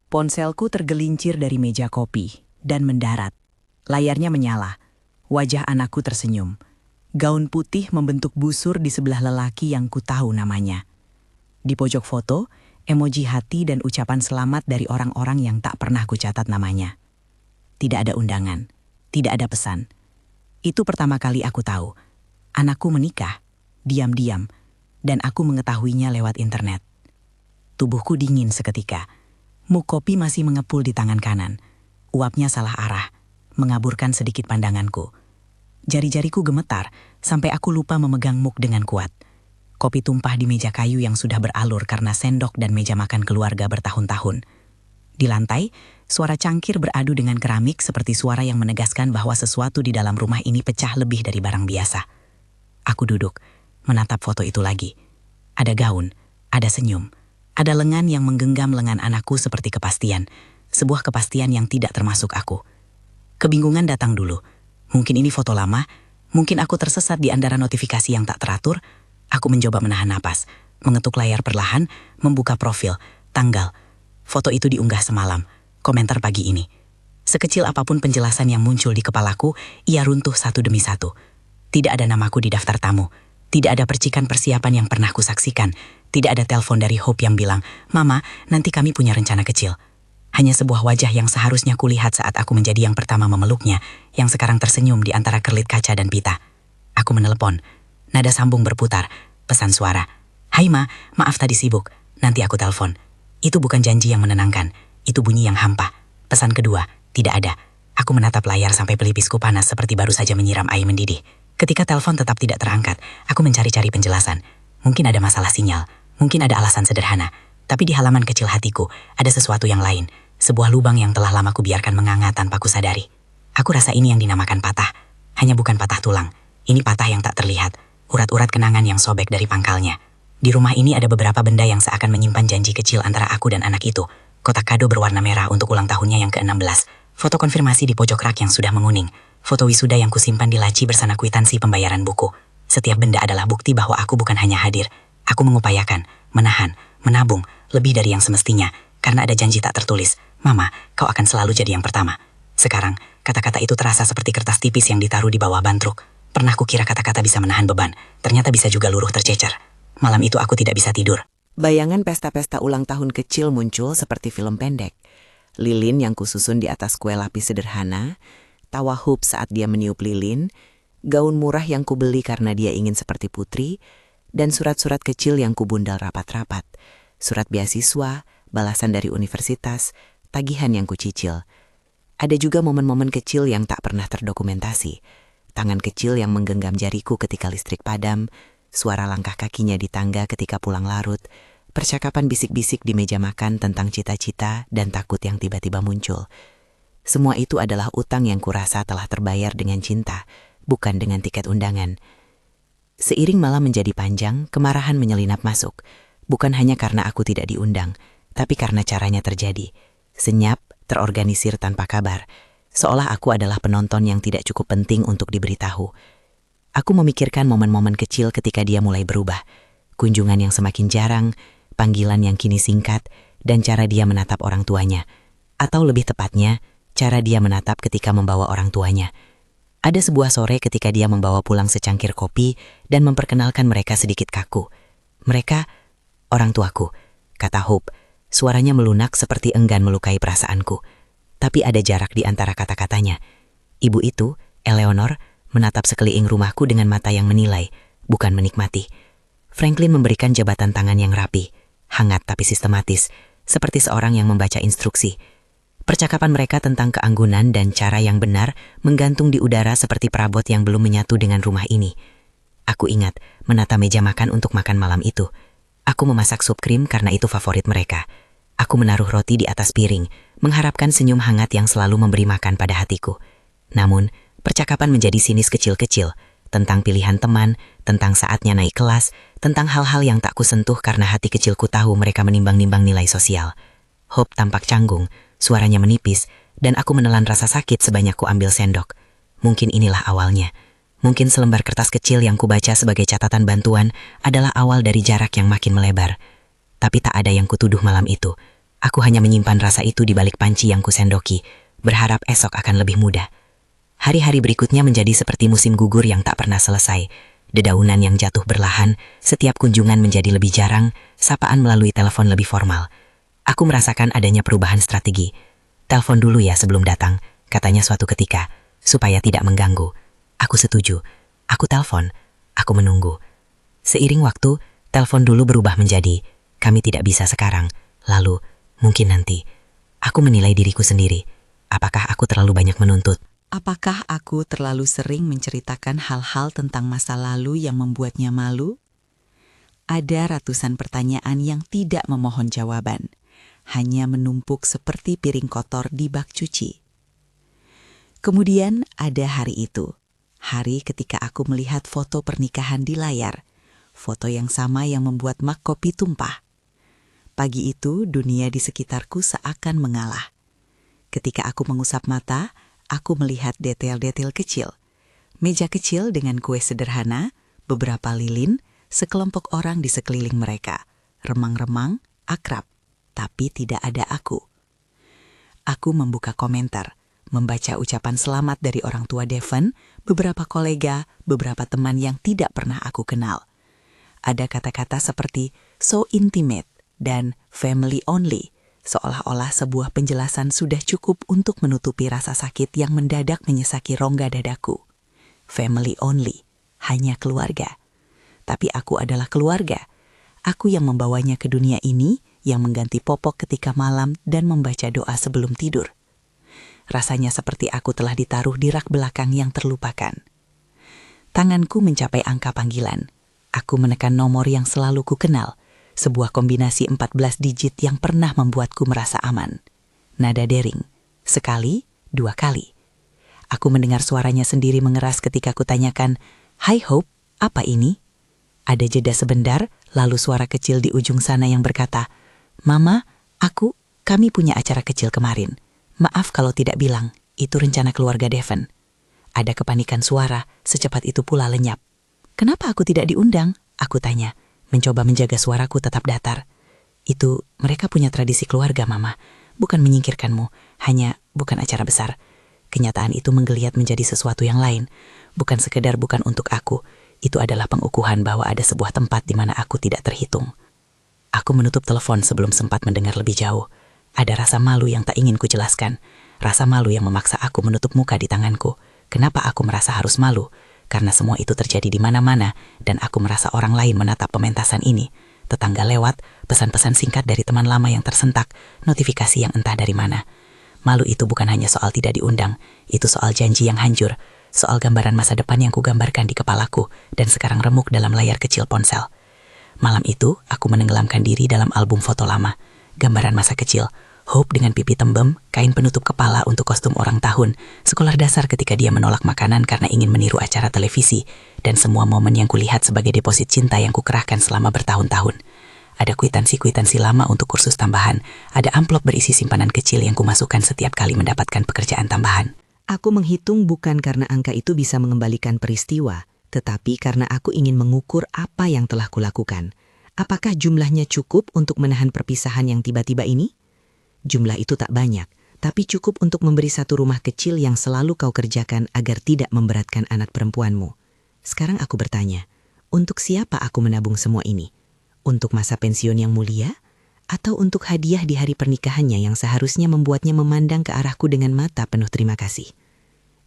Ponselku tergelincir dari meja kopi dan mendarat. Layarnya menyala. Wajah anakku tersenyum. Gaun putih membentuk busur di sebelah lelaki yang ku tahu namanya. Di pojok foto, emoji hati dan ucapan selamat dari orang-orang yang tak pernah kucatat namanya. Tidak ada undangan, tidak ada pesan. Itu pertama kali aku tahu. Anakku menikah, diam-diam, dan aku mengetahuinya lewat internet. Tubuhku dingin seketika. Muk kopi masih mengepul di tangan kanan. Uapnya salah arah, mengaburkan sedikit pandanganku. Jari-jariku gemetar sampai aku lupa memegang muk dengan kuat. Kopi tumpah di meja kayu yang sudah beralur karena sendok dan meja makan keluarga bertahun-tahun. Di lantai, suara cangkir beradu dengan keramik seperti suara yang menegaskan bahwa sesuatu di dalam rumah ini pecah lebih dari barang biasa. Aku duduk, menatap foto itu lagi. Ada gaun, ada senyum. Ada lengan yang menggenggam lengan anakku seperti kepastian. Sebuah kepastian yang tidak termasuk aku. Kebingungan datang dulu. Mungkin ini foto lama. Mungkin aku tersesat di antara notifikasi yang tak teratur. Aku mencoba menahan napas. Mengetuk layar perlahan, membuka profil, tanggal. Foto itu diunggah semalam. Komentar pagi ini. Sekecil apapun penjelasan yang muncul di kepalaku, ia runtuh satu demi satu. Tidak ada namaku di daftar tamu. Tidak ada percikan persiapan yang pernah kusaksikan. Tidak ada telepon dari Hope yang bilang, "Mama, nanti kami punya rencana kecil." Hanya sebuah wajah yang seharusnya kulihat saat aku menjadi yang pertama memeluknya, yang sekarang tersenyum di antara kerlit kaca dan pita. Aku menelepon. Nada sambung berputar. Pesan suara. "Hai Ma, maaf tadi sibuk. Nanti aku telepon." Itu bukan janji yang menenangkan. Itu bunyi yang hampa. Pesan kedua, tidak ada. Aku menatap layar sampai pelipisku panas seperti baru saja menyiram air mendidih. Ketika telepon tetap tidak terangkat, aku mencari-cari penjelasan. Mungkin ada masalah sinyal. Mungkin ada alasan sederhana, tapi di halaman kecil hatiku ada sesuatu yang lain, sebuah lubang yang telah lama kubiarkan menganga tanpa kusadari. Aku rasa ini yang dinamakan patah. Hanya bukan patah tulang, ini patah yang tak terlihat, urat-urat kenangan yang sobek dari pangkalnya. Di rumah ini ada beberapa benda yang seakan menyimpan janji kecil antara aku dan anak itu. Kotak kado berwarna merah untuk ulang tahunnya yang ke-16, foto konfirmasi di pojok rak yang sudah menguning, foto wisuda yang kusimpan di laci bersama kwitansi pembayaran buku. Setiap benda adalah bukti bahwa aku bukan hanya hadir. Aku mengupayakan, menahan, menabung, lebih dari yang semestinya, karena ada janji tak tertulis. "Mama, kau akan selalu jadi yang pertama." Sekarang, kata-kata itu terasa seperti kertas tipis yang ditaruh di bawah bantruk. Pernah kukira kata-kata bisa menahan beban, ternyata bisa juga luruh tercecer. Malam itu aku tidak bisa tidur. Bayangan pesta-pesta ulang tahun kecil muncul seperti film pendek. Lilin yang kususun di atas kue lapis sederhana, tawa Hope saat dia meniup lilin, gaun murah yang kubeli karena dia ingin seperti putri, dan surat-surat kecil yang kubundal rapat-rapat. Surat beasiswa, balasan dari universitas, tagihan yang kucicil. Ada juga momen-momen kecil yang tak pernah terdokumentasi. Tangan kecil yang menggenggam jariku ketika listrik padam, suara langkah kakinya di tangga ketika pulang larut, percakapan bisik-bisik di meja makan tentang cita-cita dan takut yang tiba-tiba muncul. Semua itu adalah utang yang kurasa telah terbayar dengan cinta, bukan dengan tiket undangan. Seiring malam menjadi panjang, kemarahan menyelinap masuk. Bukan hanya karena aku tidak diundang, tapi karena caranya terjadi. Senyap, terorganisir tanpa kabar. Seolah aku adalah penonton yang tidak cukup penting untuk diberitahu. Aku memikirkan momen-momen kecil ketika dia mulai berubah. Kunjungan yang semakin jarang, panggilan yang kini singkat, dan cara dia menatap orang tuanya. Atau lebih tepatnya, cara dia menatap ketika membawa orang tuanya. Ada sebuah sore ketika dia membawa pulang secangkir kopi dan memperkenalkan mereka sedikit kaku. "Mereka, orang tuaku," kata Hope. Suaranya melunak seperti enggan melukai perasaanku. Tapi ada jarak di antara kata-katanya. Ibu itu, Eleanor, menatap sekeliling rumahku dengan mata yang menilai, bukan menikmati. Franklin memberikan jabatan tangan yang rapi, hangat tapi sistematis, seperti seorang yang membaca instruksi. Percakapan mereka tentang keanggunan dan cara yang benar menggantung di udara seperti perabot yang belum menyatu dengan rumah ini. Aku ingat menata meja makan untuk makan malam itu. Aku memasak sup krim karena itu favorit mereka. Aku menaruh roti di atas piring, mengharapkan senyum hangat yang selalu memberi makan pada hatiku. Namun, percakapan menjadi sinis kecil-kecil, tentang pilihan teman, tentang saatnya naik kelas, tentang hal-hal yang tak kusentuh karena hati kecilku tahu mereka menimbang-nimbang nilai sosial. Hope tampak canggung, suaranya menipis, dan aku menelan rasa sakit sebanyak ku ambil sendok. Mungkin inilah awalnya. Mungkin selembar kertas kecil yang kubaca sebagai catatan bantuan adalah awal dari jarak yang makin melebar. Tapi tak ada yang kutuduh malam itu. Aku hanya menyimpan rasa itu di balik panci yang kusendoki, berharap esok akan lebih mudah. Hari-hari berikutnya menjadi seperti musim gugur yang tak pernah selesai. Dedaunan yang jatuh berlahan, setiap kunjungan menjadi lebih jarang, sapaan melalui telepon lebih formal. Aku merasakan adanya perubahan strategi. Telepon dulu ya sebelum datang, katanya suatu ketika, supaya tidak mengganggu. Aku setuju. Aku telepon. Aku menunggu. Seiring waktu, telepon dulu berubah menjadi, kami tidak bisa sekarang. Lalu, mungkin nanti. Aku menilai diriku sendiri. Apakah aku terlalu banyak menuntut? Apakah aku terlalu sering menceritakan hal-hal tentang masa lalu yang membuatnya malu? Ada ratusan pertanyaan yang tidak memohon jawaban, hanya menumpuk seperti piring kotor di bak cuci. Kemudian ada hari itu, hari ketika aku melihat foto pernikahan di layar, foto yang sama yang membuat mak kopi tumpah. Pagi itu dunia di sekitarku seakan mengalah. Ketika aku mengusap mata, aku melihat detail-detail kecil. Meja kecil dengan kue sederhana, beberapa lilin, sekelompok orang di sekeliling mereka. Remang-remang, akrab, tapi tidak ada aku. Aku membuka komentar, membaca ucapan selamat dari orang tua Devon, beberapa kolega, beberapa teman yang tidak pernah aku kenal. Ada kata-kata seperti so intimate dan family only, seolah-olah sebuah penjelasan sudah cukup untuk menutupi rasa sakit yang mendadak menyesaki rongga dadaku. Family only, hanya keluarga. Tapi aku adalah keluarga. Aku yang membawanya ke dunia ini, yang mengganti popok ketika malam dan membaca doa sebelum tidur. Rasanya seperti aku telah ditaruh di rak belakang yang terlupakan. Tanganku mencapai angka panggilan. Aku menekan nomor yang selalu ku kenal. Sebuah kombinasi 14 digit yang pernah membuatku merasa aman. Nada dering. Sekali, 2 kali. Aku mendengar suaranya sendiri mengeras ketika kutanyakan, "Hi Hope, apa ini?" Ada jeda sebentar, lalu suara kecil di ujung sana yang berkata, "Mama, kami punya acara kecil kemarin. Maaf kalau tidak bilang, itu rencana keluarga Devon." Ada kepanikan suara, secepat itu pula lenyap. "Kenapa aku tidak diundang?" Aku tanya. Mencoba menjaga suaraku tetap datar. "Itu mereka punya tradisi keluarga, Mama. Bukan menyingkirkanmu, hanya bukan acara besar." Kenyataan itu menggeliat menjadi sesuatu yang lain. Bukan sekedar bukan untuk aku. Itu adalah pengukuhan bahwa ada sebuah tempat di mana aku tidak terhitung. Aku menutup telepon sebelum sempat mendengar lebih jauh. Ada rasa malu yang tak ingin kujelaskan. Rasa malu yang memaksa aku menutup muka di tanganku. Kenapa aku merasa harus malu? Karena semua itu terjadi di mana-mana dan aku merasa orang lain menatap pementasan ini. Tetangga lewat, pesan-pesan singkat dari teman lama yang tersentak, notifikasi yang entah dari mana. Malu itu bukan hanya soal tidak diundang, itu soal janji yang hancur, soal gambaran masa depan yang kugambarkan di kepalaku dan sekarang remuk dalam layar kecil ponsel. Malam itu, aku menenggelamkan diri dalam album foto lama. Gambaran masa kecil, Hope dengan pipi tembem, kain penutup kepala untuk kostum orang tahun, sekolah dasar ketika dia menolak makanan karena ingin meniru acara televisi, dan semua momen yang kulihat sebagai deposit cinta yang kukerahkan selama bertahun-tahun. Ada kwitansi-kwitansi lama untuk kursus tambahan, ada amplop berisi simpanan kecil yang kumasukkan setiap kali mendapatkan pekerjaan tambahan. Aku menghitung bukan karena angka itu bisa mengembalikan peristiwa, tetapi karena aku ingin mengukur apa yang telah kulakukan. Apakah jumlahnya cukup untuk menahan perpisahan yang tiba-tiba ini? Jumlah itu tak banyak, tapi cukup untuk memberi satu rumah kecil yang selalu kau kerjakan agar tidak memberatkan anak perempuanmu. Sekarang aku bertanya, untuk siapa aku menabung semua ini? Untuk masa pensiun yang mulia? Atau untuk hadiah di hari pernikahannya yang seharusnya membuatnya memandang ke arahku dengan mata penuh terima kasih?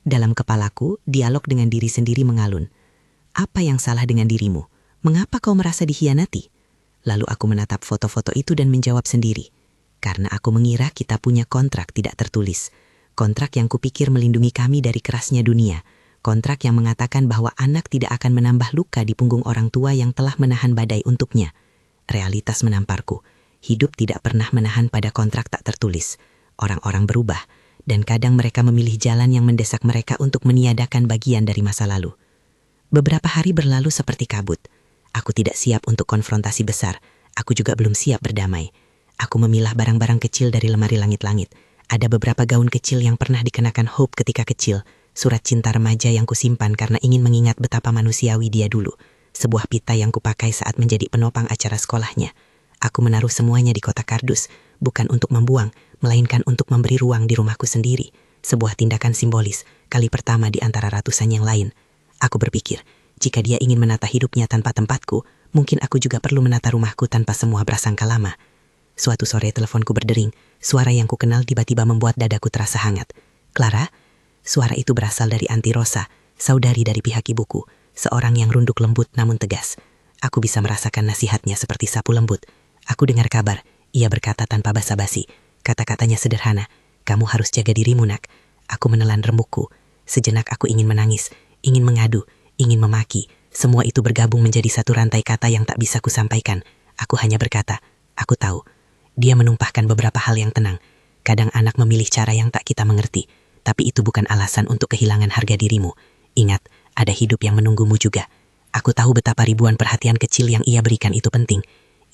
Dalam kepalaku, dialog dengan diri sendiri mengalun. Apa yang salah dengan dirimu? Mengapa kau merasa dikhianati? Lalu aku menatap foto-foto itu dan menjawab sendiri. Karena aku mengira kita punya kontrak tidak tertulis. Kontrak yang kupikir melindungi kami dari kerasnya dunia. Kontrak yang mengatakan bahwa anak tidak akan menambah luka di punggung orang tua yang telah menahan badai untuknya. Realitas menamparku. Hidup tidak pernah menahan pada kontrak tak tertulis. Orang-orang berubah, dan kadang mereka memilih jalan yang mendesak mereka untuk meniadakan bagian dari masa lalu. Beberapa hari berlalu seperti kabut. Aku tidak siap untuk konfrontasi besar. Aku juga belum siap berdamai. Aku memilah barang-barang kecil dari lemari langit-langit. Ada beberapa gaun kecil yang pernah dikenakan Hope ketika kecil. Surat cinta remaja yang kusimpan karena ingin mengingat betapa manusiawi dia dulu. Sebuah pita yang kupakai saat menjadi penopang acara sekolahnya. Aku menaruh semuanya di kotak kardus, bukan untuk membuang, melainkan untuk memberi ruang di rumahku sendiri. Sebuah tindakan simbolis, kali pertama di antara ratusan yang lain. Aku berpikir, jika dia ingin menata hidupnya tanpa tempatku, mungkin aku juga perlu menata rumahku tanpa semua prasangka lama. Suatu sore teleponku berdering, suara yang kukenal tiba-tiba membuat dadaku terasa hangat. Clara? Suara itu berasal dari Anti Rosa, saudari dari pihak ibuku, seorang yang runduk lembut namun tegas. Aku bisa merasakan nasihatnya seperti sapu lembut. Aku dengar kabar, ia berkata tanpa basa-basi. Kata-katanya sederhana, kamu harus jaga dirimu nak. Aku menelan rembukku. Sejenak aku ingin menangis, ingin mengadu, ingin memaki. Semua itu bergabung menjadi satu rantai kata yang tak bisa kusampaikan. Aku hanya berkata, aku tahu. Dia menumpahkan beberapa hal yang tenang. Kadang anak memilih cara yang tak kita mengerti. Tapi itu bukan alasan untuk kehilangan harga dirimu. Ingat, ada hidup yang menunggumu juga. Aku tahu betapa ribuan perhatian kecil yang ia berikan itu penting.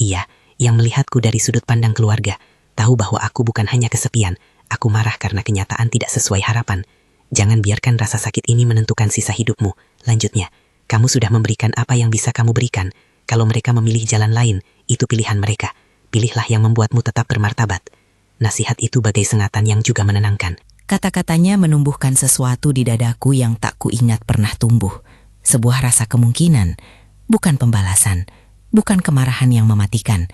Ia, yang melihatku dari sudut pandang keluarga, tahu bahwa aku bukan hanya kesepian. Aku marah karena kenyataan tidak sesuai harapan. Jangan biarkan rasa sakit ini menentukan sisa hidupmu. Lanjutnya, kamu sudah memberikan apa yang bisa kamu berikan. Kalau mereka memilih jalan lain, itu pilihan mereka. Pilihlah yang membuatmu tetap bermartabat. Nasihat itu bagai sengatan yang juga menenangkan. Kata-katanya menumbuhkan sesuatu di dadaku yang tak kuingat pernah tumbuh. Sebuah rasa kemungkinan, bukan pembalasan, bukan kemarahan yang mematikan.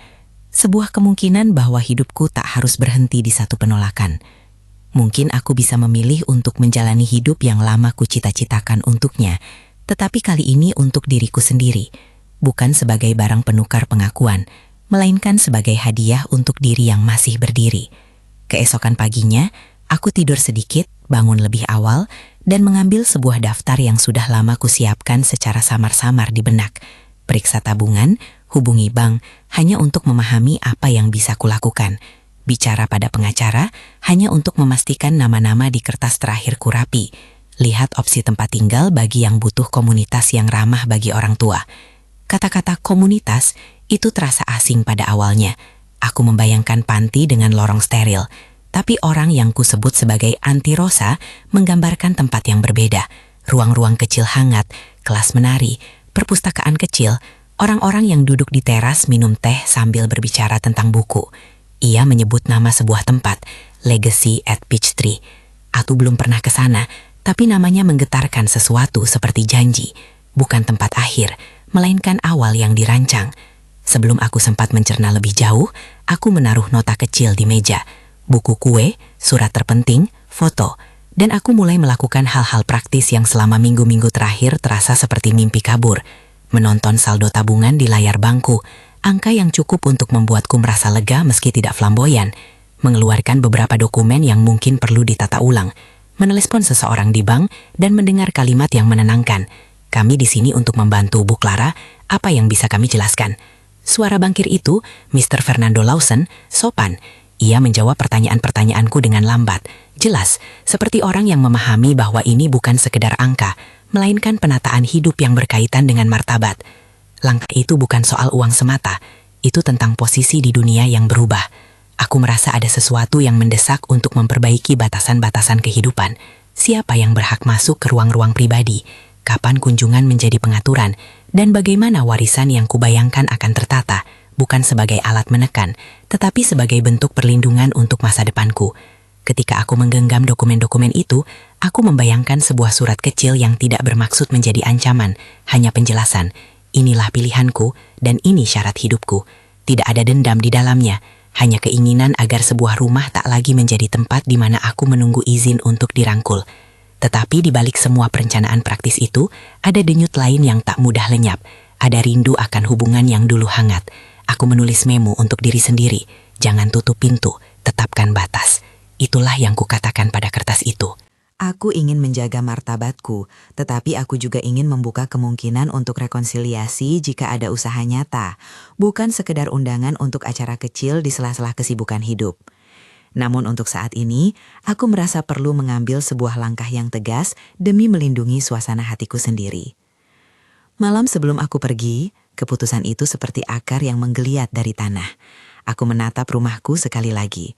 Sebuah kemungkinan bahwa hidupku tak harus berhenti di satu penolakan. Mungkin aku bisa memilih untuk menjalani hidup yang lama kucita-citakan untuknya, tetapi kali ini untuk diriku sendiri, bukan sebagai barang penukar pengakuan, melainkan sebagai hadiah untuk diri yang masih berdiri. Keesokan paginya, aku tidur sedikit, bangun lebih awal, dan mengambil sebuah daftar yang sudah lama kusiapkan secara samar-samar di benak. Periksa tabungan, hubungi bank, hanya untuk memahami apa yang bisa kulakukan. Bicara pada pengacara, hanya untuk memastikan nama-nama di kertas terakhir kurapi. Lihat opsi tempat tinggal bagi yang butuh komunitas yang ramah bagi orang tua. Kata-kata komunitas itu terasa asing pada awalnya. Aku membayangkan panti dengan lorong steril. Tapi orang yang kusebut sebagai Anti Rosa menggambarkan tempat yang berbeda. Ruang-ruang kecil hangat, kelas menari, perpustakaan kecil, orang-orang yang duduk di teras minum teh sambil berbicara tentang buku. Ia menyebut nama sebuah tempat, Legacy at Peachtree. Aku belum pernah ke sana, tapi namanya menggetarkan sesuatu seperti janji. Bukan tempat akhir, melainkan awal yang dirancang. Sebelum aku sempat mencerna lebih jauh, aku menaruh nota kecil di meja. Buku kue, surat terpenting, foto, dan aku mulai melakukan hal-hal praktis yang selama minggu-minggu terakhir terasa seperti mimpi kabur. Menonton saldo tabungan di layar bangku, angka yang cukup untuk membuatku merasa lega meski tidak flamboyan. Mengeluarkan beberapa dokumen yang mungkin perlu ditata ulang, menelepon seseorang di bank, dan mendengar kalimat yang menenangkan. Kami di sini untuk membantu Bu Clara, apa yang bisa kami jelaskan? Suara bankir itu, Mr. Fernando Lawson, sopan. Ia menjawab pertanyaan-pertanyaanku dengan lambat, jelas, seperti orang yang memahami bahwa ini bukan sekedar angka, melainkan penataan hidup yang berkaitan dengan martabat. Langkah itu bukan soal uang semata, itu tentang posisi di dunia yang berubah. Aku merasa ada sesuatu yang mendesak untuk memperbaiki batasan-batasan kehidupan. Siapa yang berhak masuk ke ruang-ruang pribadi? Kapan kunjungan menjadi pengaturan? Dan bagaimana warisan yang kubayangkan akan tertata? Bukan sebagai alat menekan, tetapi sebagai bentuk perlindungan untuk masa depanku. Ketika aku menggenggam dokumen-dokumen itu, aku membayangkan sebuah surat kecil yang tidak bermaksud menjadi ancaman, hanya penjelasan. Inilah pilihanku, dan ini syarat hidupku. Tidak ada dendam di dalamnya, hanya keinginan agar sebuah rumah tak lagi menjadi tempat di mana aku menunggu izin untuk dirangkul. Tetapi di balik semua perencanaan praktis itu, ada denyut lain yang tak mudah lenyap. Ada rindu akan hubungan yang dulu hangat. Aku menulis memo untuk diri sendiri. Jangan tutup pintu, tetapkan batas. Itulah yang kukatakan pada kertas itu. Aku ingin menjaga martabatku, tetapi aku juga ingin membuka kemungkinan untuk rekonsiliasi jika ada usaha nyata, bukan sekedar undangan untuk acara kecil di sela-sela kesibukan hidup. Namun untuk saat ini, aku merasa perlu mengambil sebuah langkah yang tegas demi melindungi suasana hatiku sendiri. Malam sebelum aku pergi, keputusan itu seperti akar yang menggeliat dari tanah. Aku menatap rumahku sekali lagi.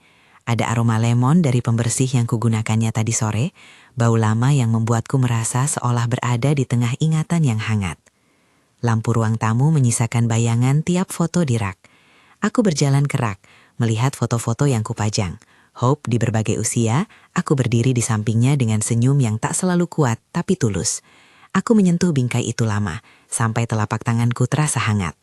Ada aroma lemon dari pembersih yang kugunakannya tadi sore, bau lama yang membuatku merasa seolah berada di tengah ingatan yang hangat. Lampu ruang tamu menyisakan bayangan tiap foto di rak. Aku berjalan ke rak, melihat foto-foto yang kupajang. Hope di berbagai usia, aku berdiri di sampingnya dengan senyum yang tak selalu kuat tapi tulus. Aku menyentuh bingkai itu lama, sampai telapak tanganku terasa hangat.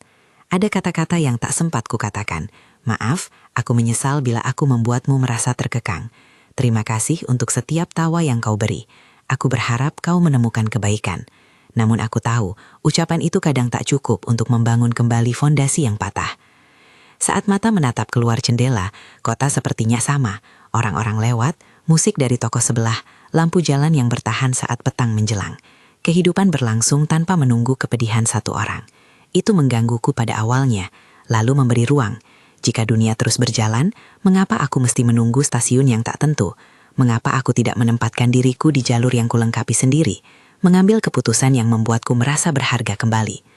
Ada kata-kata yang tak sempat kukatakan. Maaf, aku menyesal bila aku membuatmu merasa terkekang. Terima kasih untuk setiap tawa yang kau beri. Aku berharap kau menemukan kebaikan. Namun aku tahu, ucapan itu kadang tak cukup untuk membangun kembali fondasi yang patah. Saat mata menatap keluar jendela, kota sepertinya sama. Orang-orang lewat, musik dari toko sebelah, lampu jalan yang bertahan saat petang menjelang. Kehidupan berlangsung tanpa menunggu kepedihan satu orang. Itu menggangguku pada awalnya, lalu memberi ruang. Jika dunia terus berjalan, mengapa aku mesti menunggu stasiun yang tak tentu? Mengapa aku tidak menempatkan diriku di jalur yang kulengkapi sendiri? Mengambil keputusan yang membuatku merasa berharga kembali.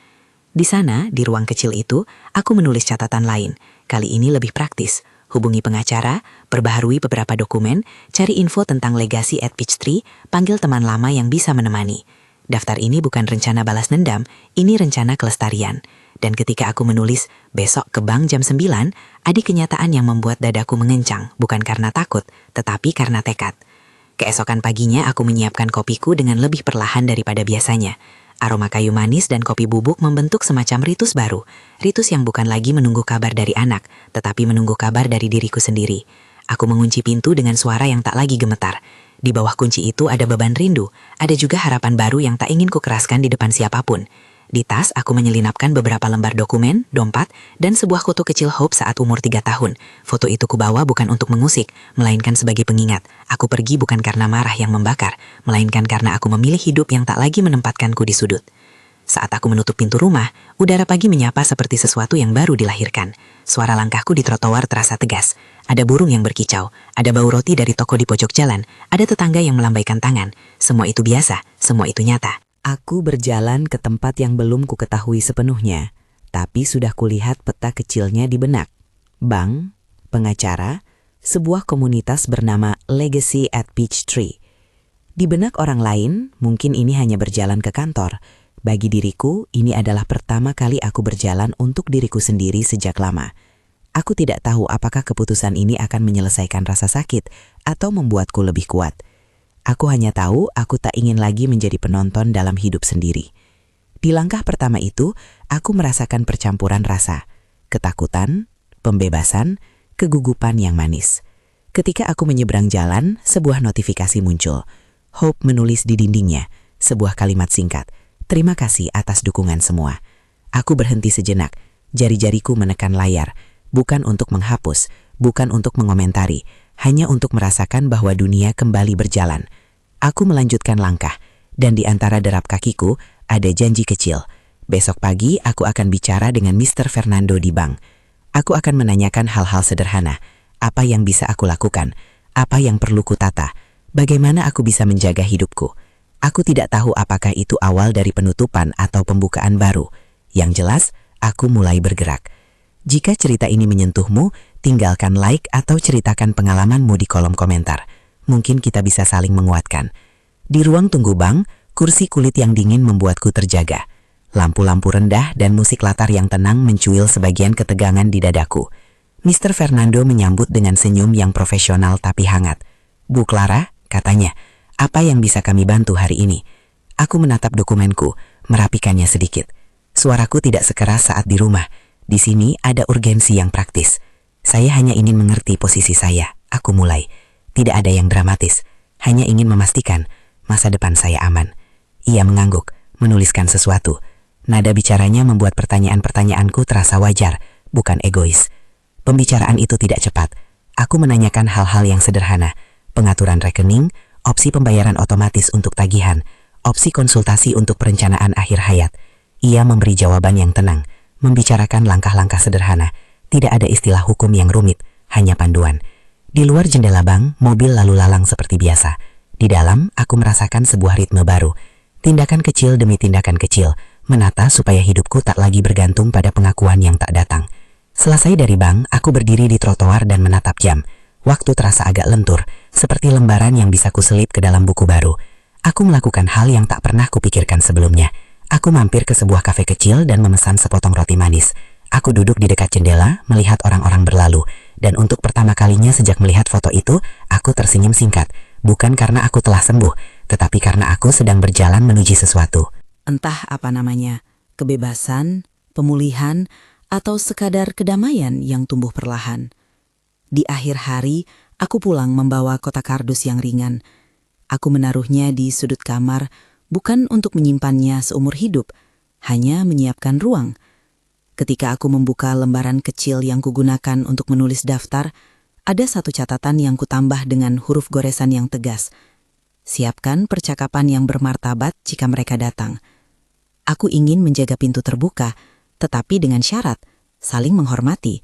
Di sana, di ruang kecil itu, aku menulis catatan lain. Kali ini lebih praktis. Hubungi pengacara, perbaharui beberapa dokumen, cari info tentang legasi at Peachtree, panggil teman lama yang bisa menemani. Daftar ini bukan rencana balas dendam, ini rencana kelestarian. Dan ketika aku menulis, besok ke bank jam 9, ada kenyataan yang membuat dadaku mengencang, bukan karena takut, tetapi karena tekad. Keesokan paginya aku menyiapkan kopiku dengan lebih perlahan daripada biasanya. Aroma kayu manis dan kopi bubuk membentuk semacam ritus baru. Ritus yang bukan lagi menunggu kabar dari anak, tetapi menunggu kabar dari diriku sendiri. Aku mengunci pintu dengan suara yang tak lagi gemetar. Di bawah kunci itu ada beban rindu, ada juga harapan baru yang tak ingin kukeraskan di depan siapapun. Di tas, aku menyelinapkan beberapa lembar dokumen, dompet, dan sebuah foto kecil Hope saat umur 3 tahun. Foto itu kubawa bukan untuk mengusik, melainkan sebagai pengingat. Aku pergi bukan karena marah yang membakar, melainkan karena aku memilih hidup yang tak lagi menempatkanku di sudut. Saat aku menutup pintu rumah, udara pagi menyapa seperti sesuatu yang baru dilahirkan. Suara langkahku di trotoar terasa tegas. Ada burung yang berkicau, ada bau roti dari toko di pojok jalan, ada tetangga yang melambaikan tangan. Semua itu biasa, semua itu nyata. Aku berjalan ke tempat yang belum kuketahui sepenuhnya, tapi sudah kulihat peta kecilnya di benak. Bank, pengacara, sebuah komunitas bernama Legacy at Peachtree. Di benak orang lain, mungkin ini hanya berjalan ke kantor. Bagi diriku, ini adalah pertama kali aku berjalan untuk diriku sendiri sejak lama. Aku tidak tahu apakah keputusan ini akan menyelesaikan rasa sakit atau membuatku lebih kuat. Aku hanya tahu aku tak ingin lagi menjadi penonton dalam hidup sendiri. Di langkah pertama itu, aku merasakan percampuran rasa, ketakutan, pembebasan, kegugupan yang manis. Ketika aku menyeberang jalan, sebuah notifikasi muncul. Hope menulis di dindingnya, sebuah kalimat singkat. Terima kasih atas dukungan semua. Aku berhenti sejenak, jari-jariku menekan layar, bukan untuk menghapus, bukan untuk mengomentari, hanya untuk merasakan bahwa dunia kembali berjalan. Aku melanjutkan langkah, dan di antara derap kakiku ada janji kecil. Besok pagi aku akan bicara dengan Mr. Fernando di bank. Aku akan menanyakan hal-hal sederhana. Apa yang bisa aku lakukan? Apa yang perlu kutata? Bagaimana aku bisa menjaga hidupku? Aku tidak tahu apakah itu awal dari penutupan atau pembukaan baru. Yang jelas, aku mulai bergerak. Jika cerita ini menyentuhmu, tinggalkan like atau ceritakan pengalamanmu di kolom komentar. Mungkin kita bisa saling menguatkan. Di ruang tunggu bank, kursi kulit yang dingin membuatku terjaga. Lampu-lampu rendah dan musik latar yang tenang mencuil sebagian ketegangan di dadaku. Mr. Fernando menyambut dengan senyum yang profesional tapi hangat. Bu Clara, katanya, apa yang bisa kami bantu hari ini? Aku menatap dokumenku, merapikannya sedikit. Suaraku tidak sekeras saat di rumah. Di sini ada urgensi yang praktis. Saya hanya ingin mengerti posisi saya. Aku mulai. Tidak ada yang dramatis. Hanya ingin memastikan masa depan saya aman. Ia mengangguk, menuliskan sesuatu. Nada bicaranya membuat pertanyaan-pertanyaanku terasa wajar, bukan egois. Pembicaraan itu tidak cepat. Aku menanyakan hal-hal yang sederhana. Pengaturan rekening, opsi pembayaran otomatis untuk tagihan, opsi konsultasi untuk perencanaan akhir hayat. Ia memberi jawaban yang tenang, membicarakan langkah-langkah sederhana. Tidak ada istilah hukum yang rumit, hanya panduan. Di luar jendela bank, mobil lalu lalang seperti biasa. Di dalam, aku merasakan sebuah ritme baru. Tindakan kecil demi tindakan kecil, menata supaya hidupku tak lagi bergantung pada pengakuan yang tak datang. Selesai dari bank, aku berdiri di trotoar dan menatap jam. Waktu terasa agak lentur, seperti lembaran yang bisa kuselip ke dalam buku baru. Aku melakukan hal yang tak pernah kupikirkan sebelumnya. Aku mampir ke sebuah kafe kecil dan memesan sepotong roti manis. Aku duduk di dekat jendela, melihat orang-orang berlalu. Dan untuk pertama kalinya sejak melihat foto itu, aku tersenyum singkat. Bukan karena aku telah sembuh, tetapi karena aku sedang berjalan menuju sesuatu. Entah apa namanya, kebebasan, pemulihan, atau sekadar kedamaian yang tumbuh perlahan. Di akhir hari, aku pulang membawa kotak kardus yang ringan. Aku menaruhnya di sudut kamar, bukan untuk menyimpannya seumur hidup, hanya menyiapkan ruang. Ketika aku membuka lembaran kecil yang kugunakan untuk menulis daftar, ada satu catatan yang kutambah dengan huruf goresan yang tegas. Siapkan percakapan yang bermartabat jika mereka datang. Aku ingin menjaga pintu terbuka, tetapi dengan syarat, saling menghormati.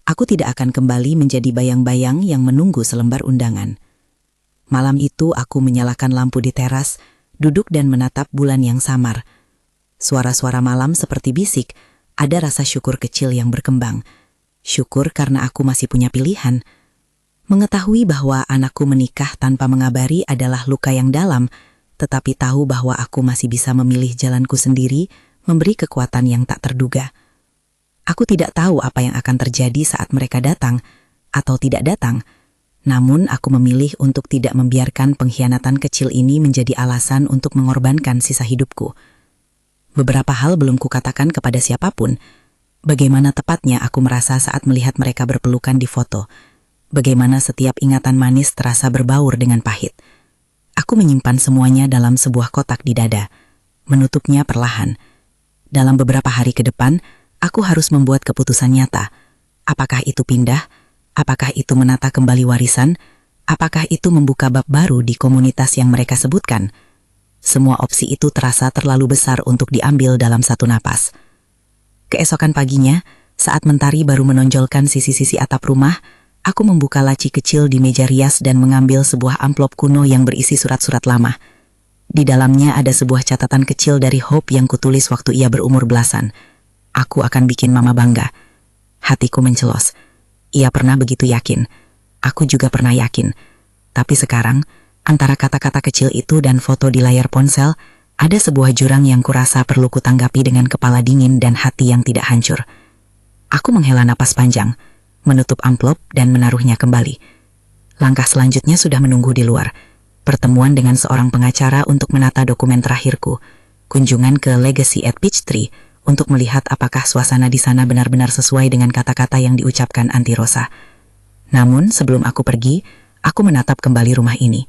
Aku tidak akan kembali menjadi bayang-bayang yang menunggu selembar undangan. Malam itu aku menyalakan lampu di teras, duduk dan menatap bulan yang samar. Suara-suara malam seperti bisik, ada rasa syukur kecil yang berkembang. Syukur karena aku masih punya pilihan. Mengetahui bahwa anakku menikah tanpa mengabari adalah luka yang dalam, tetapi tahu bahwa aku masih bisa memilih jalanku sendiri, memberi kekuatan yang tak terduga. Aku tidak tahu apa yang akan terjadi saat mereka datang atau tidak datang, namun aku memilih untuk tidak membiarkan pengkhianatan kecil ini menjadi alasan untuk mengorbankan sisa hidupku. Beberapa hal belum kukatakan kepada siapapun. Bagaimana tepatnya aku merasa saat melihat mereka berpelukan di foto. Bagaimana setiap ingatan manis terasa berbaur dengan pahit. Aku menyimpan semuanya dalam sebuah kotak di dada, menutupnya perlahan. Dalam beberapa hari ke depan, aku harus membuat keputusan nyata. Apakah itu pindah? Apakah itu menata kembali warisan? Apakah itu membuka bab baru di komunitas yang mereka sebutkan? Semua opsi itu terasa terlalu besar untuk diambil dalam satu napas. Keesokan paginya, saat mentari baru menonjolkan sisi-sisi atap rumah, aku membuka laci kecil di meja rias dan mengambil sebuah amplop kuno yang berisi surat-surat lama. Di dalamnya ada sebuah catatan kecil dari Hope yang kutulis waktu ia berumur belasan. Aku akan bikin mama bangga. Hatiku mencelos. Ia pernah begitu yakin. Aku juga pernah yakin. Tapi sekarang, antara kata-kata kecil itu dan foto di layar ponsel, ada sebuah jurang yang kurasa perlu kutanggapi dengan kepala dingin dan hati yang tidak hancur. Aku menghela napas panjang, menutup amplop dan menaruhnya kembali. Langkah selanjutnya sudah menunggu di luar. Pertemuan dengan seorang pengacara untuk menata dokumen terakhirku. Kunjungan ke Legacy at Peachtree untuk melihat apakah suasana di sana benar-benar sesuai dengan kata-kata yang diucapkan Aunty Rosa. Namun sebelum aku pergi, aku menatap kembali rumah ini.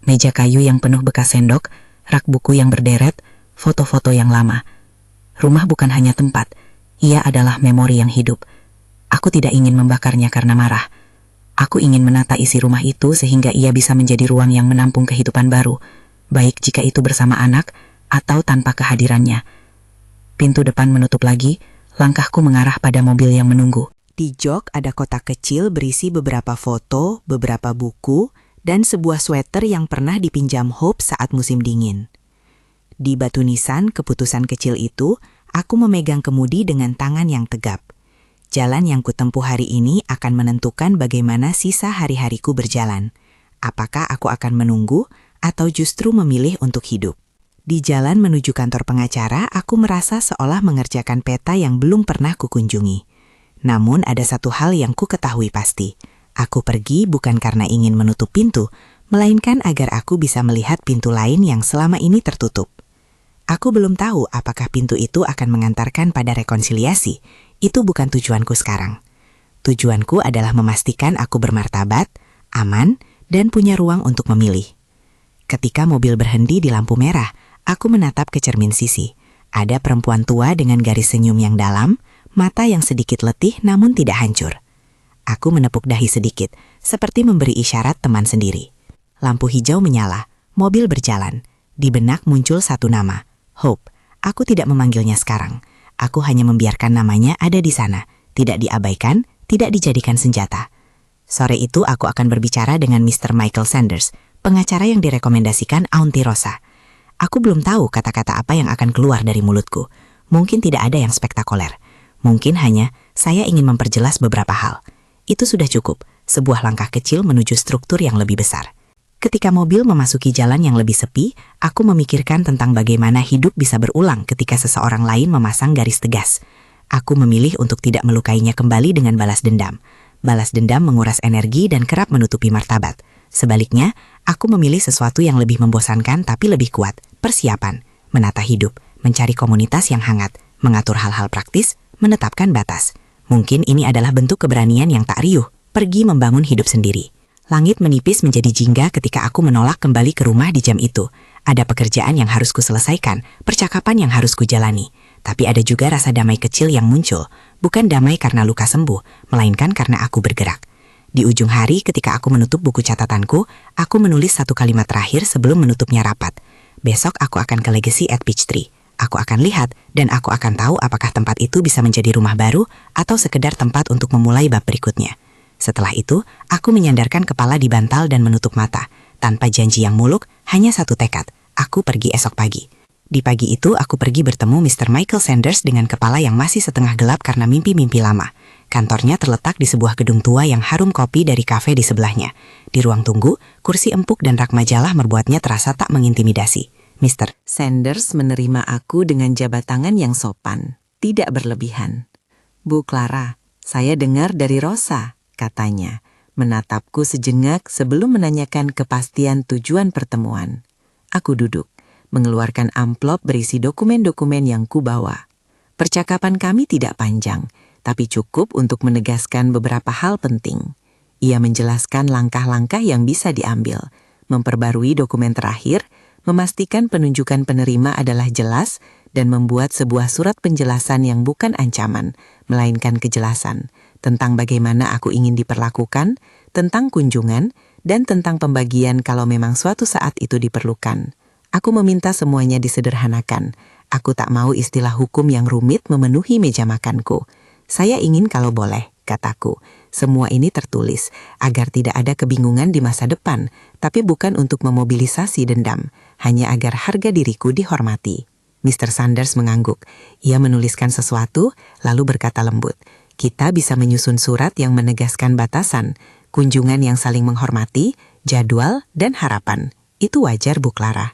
Meja kayu yang penuh bekas sendok, rak buku yang berderet, foto-foto yang lama. Rumah bukan hanya tempat, ia adalah memori yang hidup. Aku tidak ingin membakarnya karena marah. Aku ingin menata isi rumah itu sehingga ia bisa menjadi ruang yang menampung kehidupan baru, baik jika itu bersama anak atau tanpa kehadirannya. Pintu depan menutup lagi, langkahku mengarah pada mobil yang menunggu. Di jok ada kotak kecil berisi beberapa foto, beberapa buku, dan sebuah sweater yang pernah dipinjam Hope saat musim dingin. Di batu nisan keputusan kecil itu, aku memegang kemudi dengan tangan yang tegap. Jalan yang kutempuh hari ini akan menentukan bagaimana sisa hari-hariku berjalan. Apakah aku akan menunggu atau justru memilih untuk hidup? Di jalan menuju kantor pengacara, aku merasa seolah mengerjakan peta yang belum pernah kukunjungi. Namun ada satu hal yang ku ketahui pasti. Aku pergi bukan karena ingin menutup pintu, melainkan agar aku bisa melihat pintu lain yang selama ini tertutup. Aku belum tahu apakah pintu itu akan mengantarkan pada rekonsiliasi. Itu bukan tujuanku sekarang. Tujuanku adalah memastikan aku bermartabat, aman, dan punya ruang untuk memilih. Ketika mobil berhenti di lampu merah, aku menatap ke cermin sisi. Ada perempuan tua dengan garis senyum yang dalam, mata yang sedikit letih namun tidak hancur. Aku menepuk dahi sedikit, seperti memberi isyarat teman sendiri. Lampu hijau menyala, mobil berjalan. Di benak muncul satu nama, Hope. Aku tidak memanggilnya sekarang. Aku hanya membiarkan namanya ada di sana, tidak diabaikan, tidak dijadikan senjata. Sore itu aku akan berbicara dengan Mr. Michael Sanders, pengacara yang direkomendasikan Aunty Rosa. Aku belum tahu kata-kata apa yang akan keluar dari mulutku. Mungkin tidak ada yang spektakuler. Mungkin hanya saya ingin memperjelas beberapa hal. Itu sudah cukup, sebuah langkah kecil menuju struktur yang lebih besar. Ketika mobil memasuki jalan yang lebih sepi, aku memikirkan tentang bagaimana hidup bisa berulang ketika seseorang lain memasang garis tegas. Aku memilih untuk tidak melukainya kembali dengan balas dendam. Balas dendam menguras energi dan kerap menutupi martabat. Sebaliknya, aku memilih sesuatu yang lebih membosankan tapi lebih kuat. Persiapan, menata hidup, mencari komunitas yang hangat, mengatur hal-hal praktis, menetapkan batas. Mungkin ini adalah bentuk keberanian yang tak riuh, pergi membangun hidup sendiri. Langit menipis menjadi jingga ketika aku menolak kembali ke rumah di jam itu. Ada pekerjaan yang harus kuselesaikan, percakapan yang harus kujalani. Tapi ada juga rasa damai kecil yang muncul, bukan damai karena luka sembuh, melainkan karena aku bergerak. Di ujung hari ketika aku menutup buku catatanku, aku menulis satu kalimat terakhir sebelum menutupnya rapat. Besok aku akan ke Legacy at Peachtree. Aku akan lihat dan aku akan tahu apakah tempat itu bisa menjadi rumah baru atau sekedar tempat untuk memulai bab berikutnya. Setelah itu, aku menyandarkan kepala di bantal dan menutup mata. Tanpa janji yang muluk, hanya satu tekad. Aku pergi esok pagi. Di pagi itu, aku pergi bertemu Mr. Michael Sanders dengan kepala yang masih setengah gelap karena mimpi-mimpi lama. Kantornya terletak di sebuah gedung tua yang harum kopi dari kafe di sebelahnya. Di ruang tunggu, kursi empuk dan rak majalah membuatnya terasa tak mengintimidasi. Mr. Sanders menerima aku dengan jabat tangan yang sopan, tidak berlebihan. "Bu Clara, saya dengar dari Rosa," katanya, menatapku sejenak sebelum menanyakan kepastian tujuan pertemuan. Aku duduk, mengeluarkan amplop berisi dokumen-dokumen yang kubawa. Percakapan kami tidak panjang, tapi cukup untuk menegaskan beberapa hal penting. Ia menjelaskan langkah-langkah yang bisa diambil, memperbarui dokumen terakhir, memastikan penunjukan penerima adalah jelas, dan membuat sebuah surat penjelasan yang bukan ancaman, melainkan kejelasan, tentang bagaimana aku ingin diperlakukan, tentang kunjungan, dan tentang pembagian kalau memang suatu saat itu diperlukan. Aku meminta semuanya disederhanakan. Aku tak mau istilah hukum yang rumit memenuhi meja makanku. Saya ingin kalau boleh, kataku, semua ini tertulis agar tidak ada kebingungan di masa depan, tapi bukan untuk memobilisasi dendam, hanya agar harga diriku dihormati. Mr. Sanders mengangguk. Ia menuliskan sesuatu, lalu berkata lembut, "Kita bisa menyusun surat yang menegaskan batasan, kunjungan yang saling menghormati, jadwal, dan harapan. Itu wajar, Bu Clara."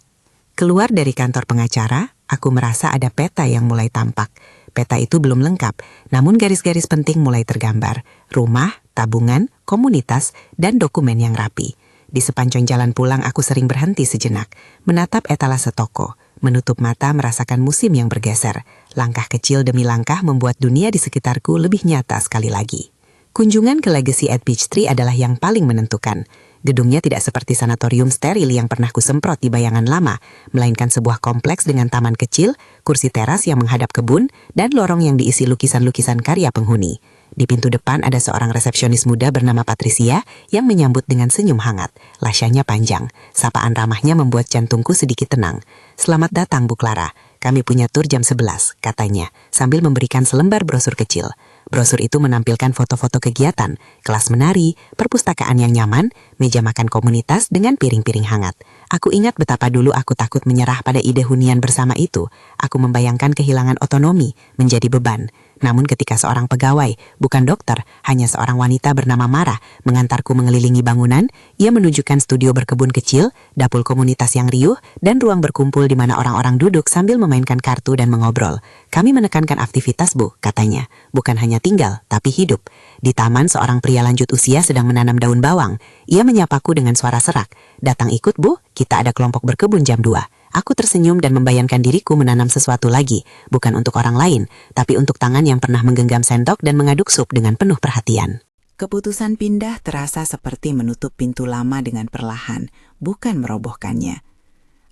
Keluar dari kantor pengacara, aku merasa ada peta yang mulai tampak. Peta itu belum lengkap, namun garis-garis penting mulai tergambar. Rumah, tabungan, komunitas, dan dokumen yang rapi. Di sepanjang jalan pulang aku sering berhenti sejenak, menatap etalase toko, menutup mata merasakan musim yang bergeser. Langkah kecil demi langkah membuat dunia di sekitarku lebih nyata sekali lagi. Kunjungan ke Legacy at Peachtree adalah yang paling menentukan. Gedungnya tidak seperti sanatorium steril yang pernah kusemprot di bayangan lama, melainkan sebuah kompleks dengan taman kecil, kursi teras yang menghadap kebun, dan lorong yang diisi lukisan-lukisan karya penghuni. Di pintu depan ada seorang resepsionis muda bernama Patricia yang menyambut dengan senyum hangat. Lasyanya panjang, sapaan ramahnya membuat jantungku sedikit tenang. "Selamat datang, Bu Clara. Kami punya tur jam 11, katanya, sambil memberikan selembar brosur kecil. Brosur itu menampilkan foto-foto kegiatan, kelas menari, perpustakaan yang nyaman, meja makan komunitas dengan piring-piring hangat. Aku ingat betapa dulu aku takut menyerah pada ide hunian bersama itu. Aku membayangkan kehilangan otonomi menjadi beban. Namun ketika seorang pegawai, bukan dokter, hanya seorang wanita bernama Mara, mengantarku mengelilingi bangunan, ia menunjukkan studio berkebun kecil, dapur komunitas yang riuh, dan ruang berkumpul di mana orang-orang duduk sambil memainkan kartu dan mengobrol. "Kami menekankan aktivitas, Bu," katanya. "Bukan hanya tinggal, tapi hidup." Di taman, seorang pria lanjut usia sedang menanam daun bawang. Ia menyapaku dengan suara serak. "Datang ikut, Bu, kita ada kelompok berkebun jam 2. Aku tersenyum dan membayangkan diriku menanam sesuatu lagi, bukan untuk orang lain, tapi untuk tangan yang pernah menggenggam sendok dan mengaduk sup dengan penuh perhatian. Keputusan pindah terasa seperti menutup pintu lama dengan perlahan, bukan merobohkannya.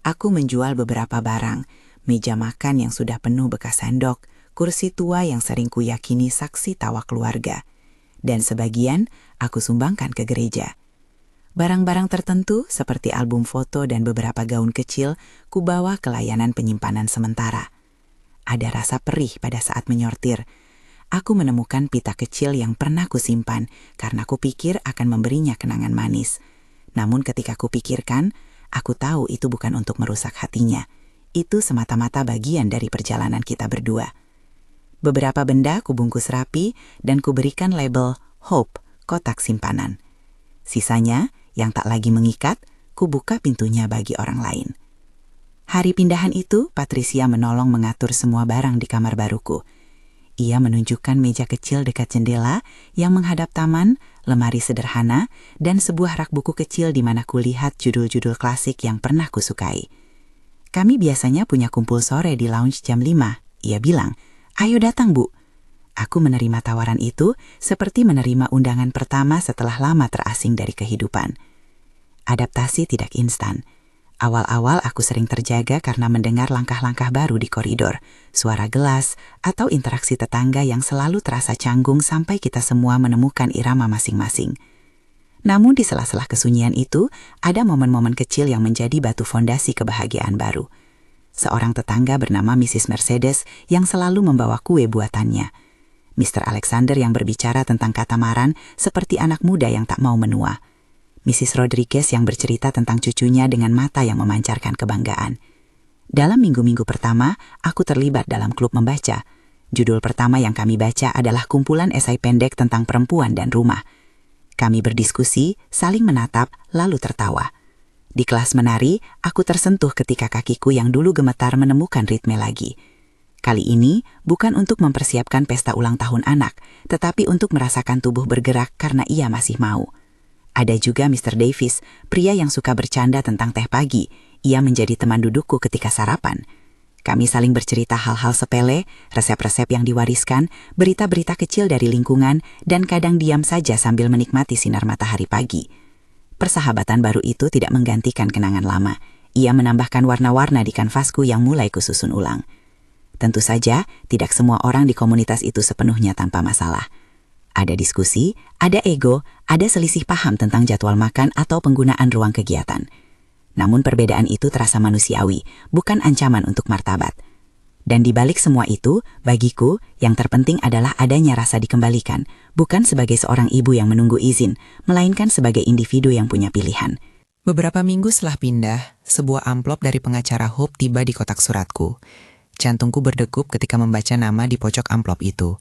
Aku menjual beberapa barang, meja makan yang sudah penuh bekas sendok, kursi tua yang sering kuyakini saksi tawa keluarga, dan sebagian aku sumbangkan ke gereja. Barang-barang tertentu seperti album foto dan beberapa gaun kecil kubawa ke layanan penyimpanan sementara. Ada rasa perih pada saat menyortir. Aku menemukan pita kecil yang pernah kusimpan karena kupikir akan memberinya kenangan manis. Namun ketika kupikirkan, aku tahu itu bukan untuk merusak hatinya. Itu semata-mata bagian dari perjalanan kita berdua. Beberapa benda kubungkus rapi dan kuberikan label Hope, kotak simpanan. Sisanya, yang tak lagi mengikat, kubuka pintunya bagi orang lain. Hari pindahan itu, Patricia menolong mengatur semua barang di kamar baruku. Ia menunjukkan meja kecil dekat jendela yang menghadap taman, lemari sederhana, dan sebuah rak buku kecil di mana kulihat judul-judul klasik yang pernah kusukai. Kami biasanya punya kumpul sore di lounge jam 5, ia bilang. Ayo datang, Bu. Aku menerima tawaran itu seperti menerima undangan pertama setelah lama terasing dari kehidupan. Adaptasi tidak instan. Awal-awal aku sering terjaga karena mendengar langkah-langkah baru di koridor, suara gelas, atau interaksi tetangga yang selalu terasa canggung sampai kita semua menemukan irama masing-masing. Namun di sela-sela kesunyian itu, ada momen-momen kecil yang menjadi batu fondasi kebahagiaan baru. Seorang tetangga bernama Mrs. Mercedes yang selalu membawa kue buatannya. Mr. Alexander yang berbicara tentang katamaran seperti anak muda yang tak mau menua. Mrs. Rodriguez yang bercerita tentang cucunya dengan mata yang memancarkan kebanggaan. Dalam minggu-minggu pertama, aku terlibat dalam klub membaca. Judul pertama yang kami baca adalah kumpulan esai pendek tentang perempuan dan rumah. Kami berdiskusi, saling menatap, lalu tertawa. Di kelas menari, aku tersentuh ketika kakiku yang dulu gemetar menemukan ritme lagi. Kali ini bukan untuk mempersiapkan pesta ulang tahun anak, tetapi untuk merasakan tubuh bergerak karena ia masih mau. Ada juga Mr. Davis, pria yang suka bercanda tentang teh pagi. Ia menjadi teman dudukku ketika sarapan. Kami saling bercerita hal-hal sepele, resep-resep yang diwariskan, berita-berita kecil dari lingkungan, dan kadang diam saja sambil menikmati sinar matahari pagi. Persahabatan baru itu tidak menggantikan kenangan lama. Ia menambahkan warna-warna di kanvasku yang mulai kususun ulang. Tentu saja, tidak semua orang di komunitas itu sepenuhnya tanpa masalah. Ada diskusi, ada ego, ada selisih paham tentang jadwal makan atau penggunaan ruang kegiatan. Namun perbedaan itu terasa manusiawi, bukan ancaman untuk martabat. Dan di balik semua itu, bagiku, yang terpenting adalah adanya rasa dikembalikan, bukan sebagai seorang ibu yang menunggu izin, melainkan sebagai individu yang punya pilihan. Beberapa minggu setelah pindah, sebuah amplop dari pengacara Hope tiba di kotak suratku. Jantungku berdegup ketika membaca nama di pojok amplop itu.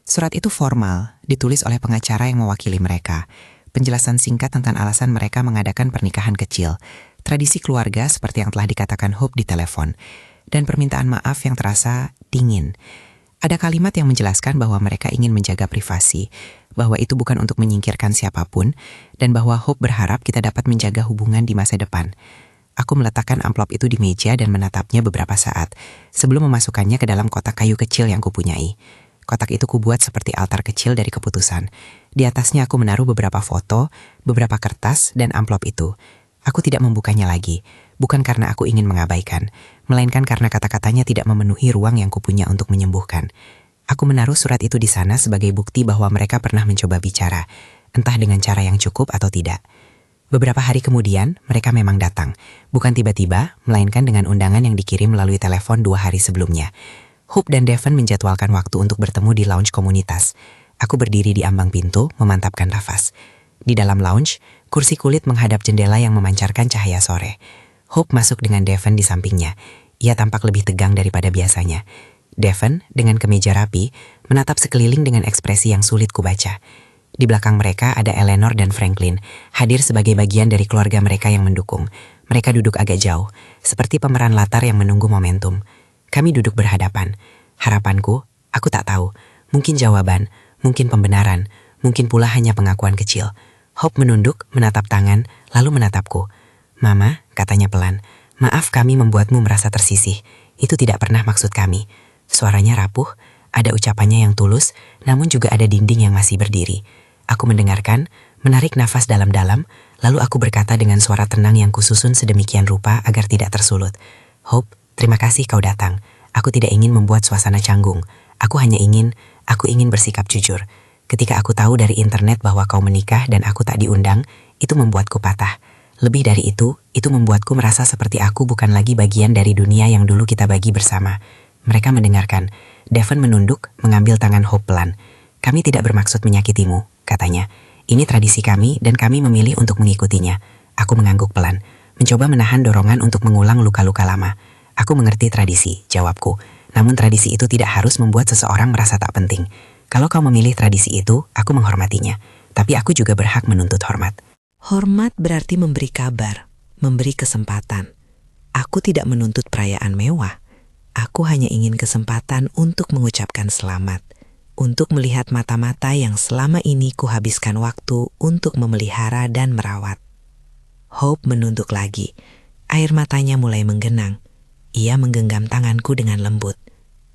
Surat itu formal, ditulis oleh pengacara yang mewakili mereka. Penjelasan singkat tentang alasan mereka mengadakan pernikahan kecil, tradisi keluarga seperti yang telah dikatakan Hope di telepon, dan permintaan maaf yang terasa dingin. Ada kalimat yang menjelaskan bahwa mereka ingin menjaga privasi, bahwa itu bukan untuk menyingkirkan siapapun, dan bahwa Hope berharap kita dapat menjaga hubungan di masa depan. Aku meletakkan amplop itu di meja dan menatapnya beberapa saat, sebelum memasukkannya ke dalam kotak kayu kecil yang kupunyai. Kotak itu kubuat seperti altar kecil dari keputusan. Di atasnya aku menaruh beberapa foto, beberapa kertas, dan amplop itu. Aku tidak membukanya lagi, bukan karena aku ingin mengabaikan, melainkan karena kata-katanya tidak memenuhi ruang yang kupunya untuk menyembuhkan. Aku menaruh surat itu di sana sebagai bukti bahwa mereka pernah mencoba bicara, entah dengan cara yang cukup atau tidak. Beberapa hari kemudian, mereka memang datang, bukan tiba-tiba, melainkan dengan undangan yang dikirim melalui telepon 2 hari sebelumnya. Hope dan Devon menjadwalkan waktu untuk bertemu di lounge komunitas. Aku berdiri di ambang pintu, memantapkan nafas. Di dalam lounge, kursi kulit menghadap jendela yang memancarkan cahaya sore. Hope masuk dengan Devon di sampingnya. Ia tampak lebih tegang daripada biasanya. Devon, dengan kemeja rapi, menatap sekeliling dengan ekspresi yang sulit kubaca. Di belakang mereka ada Eleanor dan Franklin, hadir sebagai bagian dari keluarga mereka yang mendukung. Mereka duduk agak jauh, seperti pemeran latar yang menunggu momentum. Kami duduk berhadapan. Harapanku, aku tak tahu. Mungkin jawaban, mungkin pembenaran, mungkin pula hanya pengakuan kecil. Hope menunduk, menatap tangan, lalu menatapku. Mama, katanya pelan, maaf kami membuatmu merasa tersisih. Itu tidak pernah maksud kami. Suaranya rapuh, ada ucapannya yang tulus, namun juga ada dinding yang masih berdiri. Aku mendengarkan, menarik nafas dalam-dalam, lalu aku berkata dengan suara tenang yang kususun sedemikian rupa agar tidak tersulut. Hope, terima kasih kau datang. Aku tidak ingin membuat suasana canggung. Aku ingin bersikap jujur. Ketika aku tahu dari internet bahwa kau menikah dan aku tak diundang, itu membuatku patah. Lebih dari itu membuatku merasa seperti aku bukan lagi bagian dari dunia yang dulu kita bagi bersama. Mereka mendengarkan. Devon menunduk, mengambil tangan Hope pelan. Kami tidak bermaksud menyakitimu, katanya. Ini tradisi kami dan kami memilih untuk mengikutinya. Aku mengangguk pelan, mencoba menahan dorongan untuk mengulang luka-luka lama. Aku mengerti tradisi, jawabku. Namun tradisi itu tidak harus membuat seseorang merasa tak penting. Kalau kau memilih tradisi itu, aku menghormatinya. Tapi aku juga berhak menuntut hormat. Hormat berarti memberi kabar, memberi kesempatan. Aku tidak menuntut perayaan mewah. Aku hanya ingin kesempatan untuk mengucapkan selamat, untuk melihat mata-mata yang selama ini kuhabiskan waktu untuk memelihara dan merawat. Hope menunduk lagi. Air matanya mulai menggenang. Ia menggenggam tanganku dengan lembut.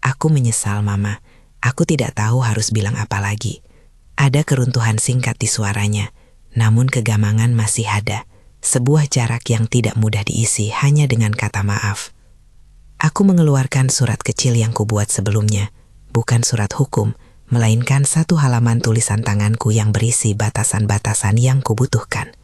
Aku menyesal, Mama. Aku tidak tahu harus bilang apa lagi. Ada keruntuhan singkat di suaranya, namun kegamangan masih ada. Sebuah jarak yang tidak mudah diisi hanya dengan kata maaf. Aku mengeluarkan surat kecil yang kubuat sebelumnya, bukan surat hukum, melainkan satu halaman tulisan tanganku yang berisi batasan-batasan yang kubutuhkan.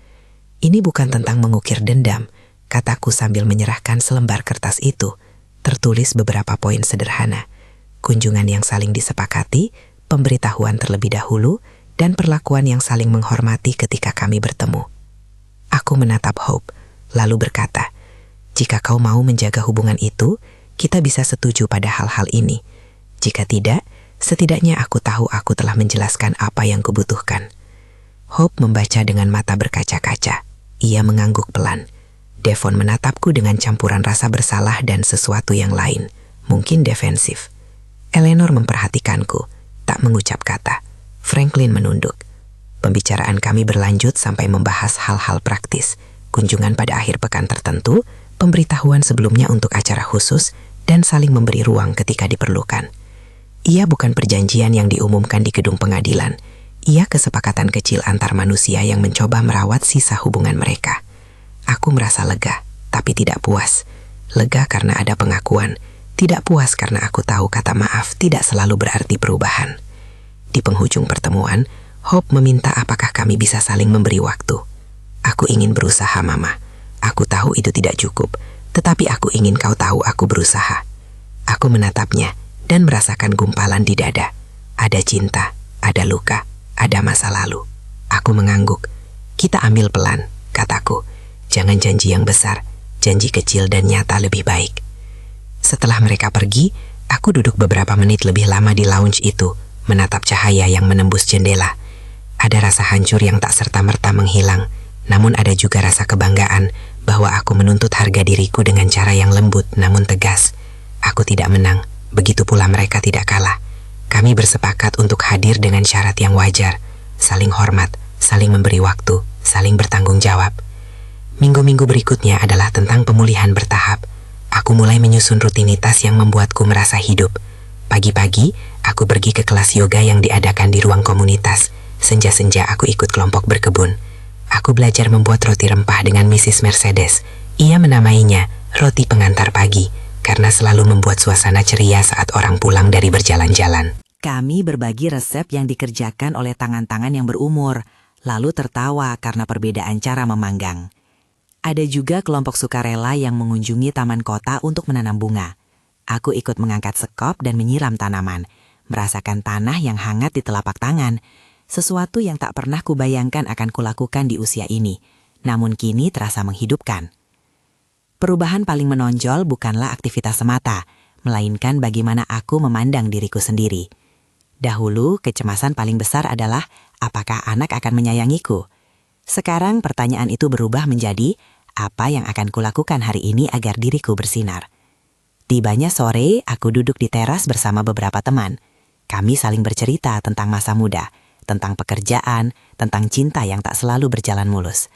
Ini bukan tentang mengukir dendam, kataku sambil menyerahkan selembar kertas itu. Tertulis beberapa poin sederhana. Kunjungan yang saling disepakati, pemberitahuan terlebih dahulu, dan perlakuan yang saling menghormati ketika kami bertemu. Aku menatap Hope, lalu berkata, "Jika kau mau menjaga hubungan itu, kita bisa setuju pada hal-hal ini. Jika tidak, setidaknya aku tahu aku telah menjelaskan apa yang kubutuhkan." Hope membaca dengan mata berkaca-kaca. Ia mengangguk pelan. Devon menatapku dengan campuran rasa bersalah dan sesuatu yang lain, mungkin defensif. Eleanor memperhatikanku, tak mengucap kata. Franklin menunduk. Pembicaraan kami berlanjut sampai membahas hal-hal praktis, kunjungan pada akhir pekan tertentu, pemberitahuan sebelumnya untuk acara khusus, dan saling memberi ruang ketika diperlukan. Ia bukan perjanjian yang diumumkan di gedung pengadilan. Ia kesepakatan kecil antar manusia yang mencoba merawat sisa hubungan mereka. Aku merasa lega, tapi tidak puas. Lega karena ada pengakuan, tidak puas karena aku tahu kata maaf tidak selalu berarti perubahan. Di penghujung pertemuan, Hope meminta apakah kami bisa saling memberi waktu. Aku ingin berusaha, Mama. Aku tahu itu tidak cukup, tetapi aku ingin kau tahu aku berusaha. Aku menatapnya dan merasakan gumpalan di dada. Ada cinta, ada luka, ada masa lalu. Aku mengangguk. Kita ambil pelan, kataku. Jangan janji yang besar, janji kecil dan nyata lebih baik. Setelah mereka pergi, aku duduk beberapa menit lebih lama di lounge itu, menatap cahaya yang menembus jendela. Ada rasa hancur yang tak serta-merta menghilang, namun ada juga rasa kebanggaan bahwa aku menuntut harga diriku dengan cara yang lembut namun tegas. Aku tidak menang, begitu pula mereka tidak kalah. Kami bersepakat untuk hadir dengan syarat yang wajar, saling hormat, saling memberi waktu, saling bertanggung jawab. Minggu-minggu berikutnya adalah tentang pemulihan bertahap. Aku mulai menyusun rutinitas yang membuatku merasa hidup. Pagi-pagi, aku pergi ke kelas yoga yang diadakan di ruang komunitas. Senja-senja aku ikut kelompok berkebun. Aku belajar membuat roti rempah dengan Mrs. Mercedes. Ia menamainya roti pengantar pagi, karena selalu membuat suasana ceria saat orang pulang dari berjalan-jalan. Kami berbagi resep yang dikerjakan oleh tangan-tangan yang berumur, lalu tertawa karena perbedaan cara memanggang. Ada juga kelompok sukarela yang mengunjungi taman kota untuk menanam bunga. Aku ikut mengangkat sekop dan menyiram tanaman, merasakan tanah yang hangat di telapak tangan. Sesuatu yang tak pernah kubayangkan akan kulakukan di usia ini, namun kini terasa menghidupkan. Perubahan paling menonjol bukanlah aktivitas semata, melainkan bagaimana aku memandang diriku sendiri. Dahulu, kecemasan paling besar adalah apakah anak akan menyayangiku. Sekarang pertanyaan itu berubah menjadi apa yang akan kulakukan hari ini agar diriku bersinar. Tibanya sore, aku duduk di teras bersama beberapa teman. Kami saling bercerita tentang masa muda, tentang pekerjaan, tentang cinta yang tak selalu berjalan mulus.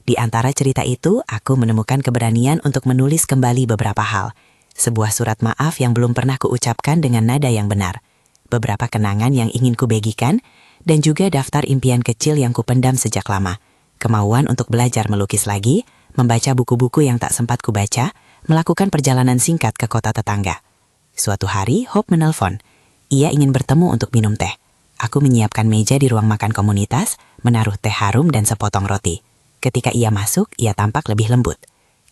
Di antara cerita itu, aku menemukan keberanian untuk menulis kembali beberapa hal. Sebuah surat maaf yang belum pernah kuucapkan dengan nada yang benar. Beberapa kenangan yang ingin kubagikan, dan juga daftar impian kecil yang kupendam sejak lama. Kemauan untuk belajar melukis lagi, membaca buku-buku yang tak sempat kubaca, melakukan perjalanan singkat ke kota tetangga. Suatu hari, Hope menelpon. Ia ingin bertemu untuk minum teh. Aku menyiapkan meja di ruang makan komunitas, menaruh teh harum dan sepotong roti. Ketika ia masuk, ia tampak lebih lembut.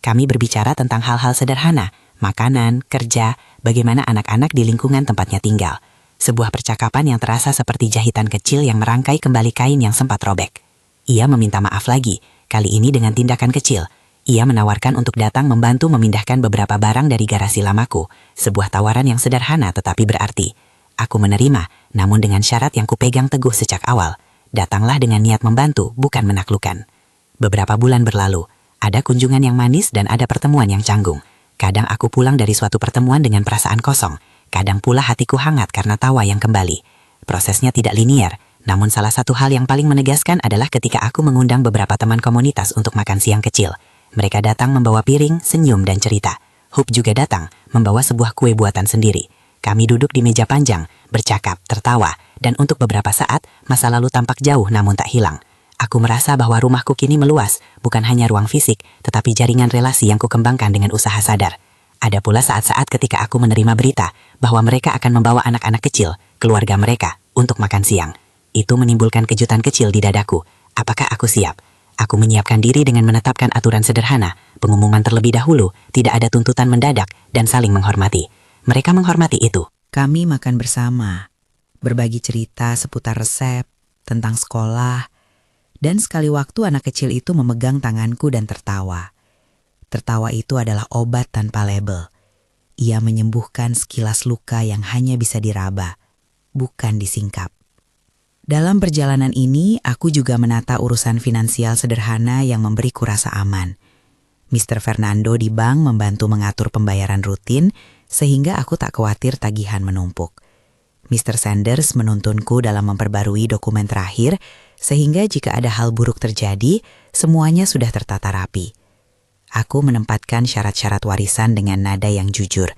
Kami berbicara tentang hal-hal sederhana, makanan, kerja, bagaimana anak-anak di lingkungan tempatnya tinggal. Sebuah percakapan yang terasa seperti jahitan kecil yang merangkai kembali kain yang sempat robek. Ia meminta maaf lagi, kali ini dengan tindakan kecil. Ia menawarkan untuk datang membantu memindahkan beberapa barang dari garasi lamaku, sebuah tawaran yang sederhana tetapi berarti. Aku menerima, namun dengan syarat yang kupegang teguh sejak awal. Datanglah dengan niat membantu, bukan menaklukkan. Beberapa bulan berlalu, ada kunjungan yang manis dan ada pertemuan yang canggung. Kadang aku pulang dari suatu pertemuan dengan perasaan kosong. Kadang pula hatiku hangat karena tawa yang kembali. Prosesnya tidak linier, namun salah satu hal yang paling menegaskan adalah ketika aku mengundang beberapa teman komunitas untuk makan siang kecil. Mereka datang membawa piring, senyum, dan cerita. Hope juga datang, membawa sebuah kue buatan sendiri. Kami duduk di meja panjang, bercakap, tertawa, dan untuk beberapa saat, masa lalu tampak jauh namun tak hilang. Aku merasa bahwa rumahku kini meluas, bukan hanya ruang fisik, tetapi jaringan relasi yang kukembangkan dengan usaha sadar. Ada pula saat-saat ketika aku menerima berita bahwa mereka akan membawa anak-anak kecil, keluarga mereka, untuk makan siang. Itu menimbulkan kejutan kecil di dadaku. Apakah aku siap? Aku menyiapkan diri dengan menetapkan aturan sederhana, pengumuman terlebih dahulu, tidak ada tuntutan mendadak, dan saling menghormati. Mereka menghormati itu. Kami makan bersama, berbagi cerita seputar resep, tentang sekolah, dan sekali waktu anak kecil itu memegang tanganku dan tertawa. Tertawa itu adalah obat tanpa label. Ia menyembuhkan sekilas luka yang hanya bisa diraba, bukan disingkap. Dalam perjalanan ini, aku juga menata urusan finansial sederhana yang memberiku rasa aman. Mr. Fernando di bank membantu mengatur pembayaran rutin, sehingga aku tak khawatir tagihan menumpuk. Mr. Sanders menuntunku dalam memperbarui dokumen terakhir, sehingga jika ada hal buruk terjadi, semuanya sudah tertata rapi. Aku menempatkan syarat-syarat warisan dengan nada yang jujur,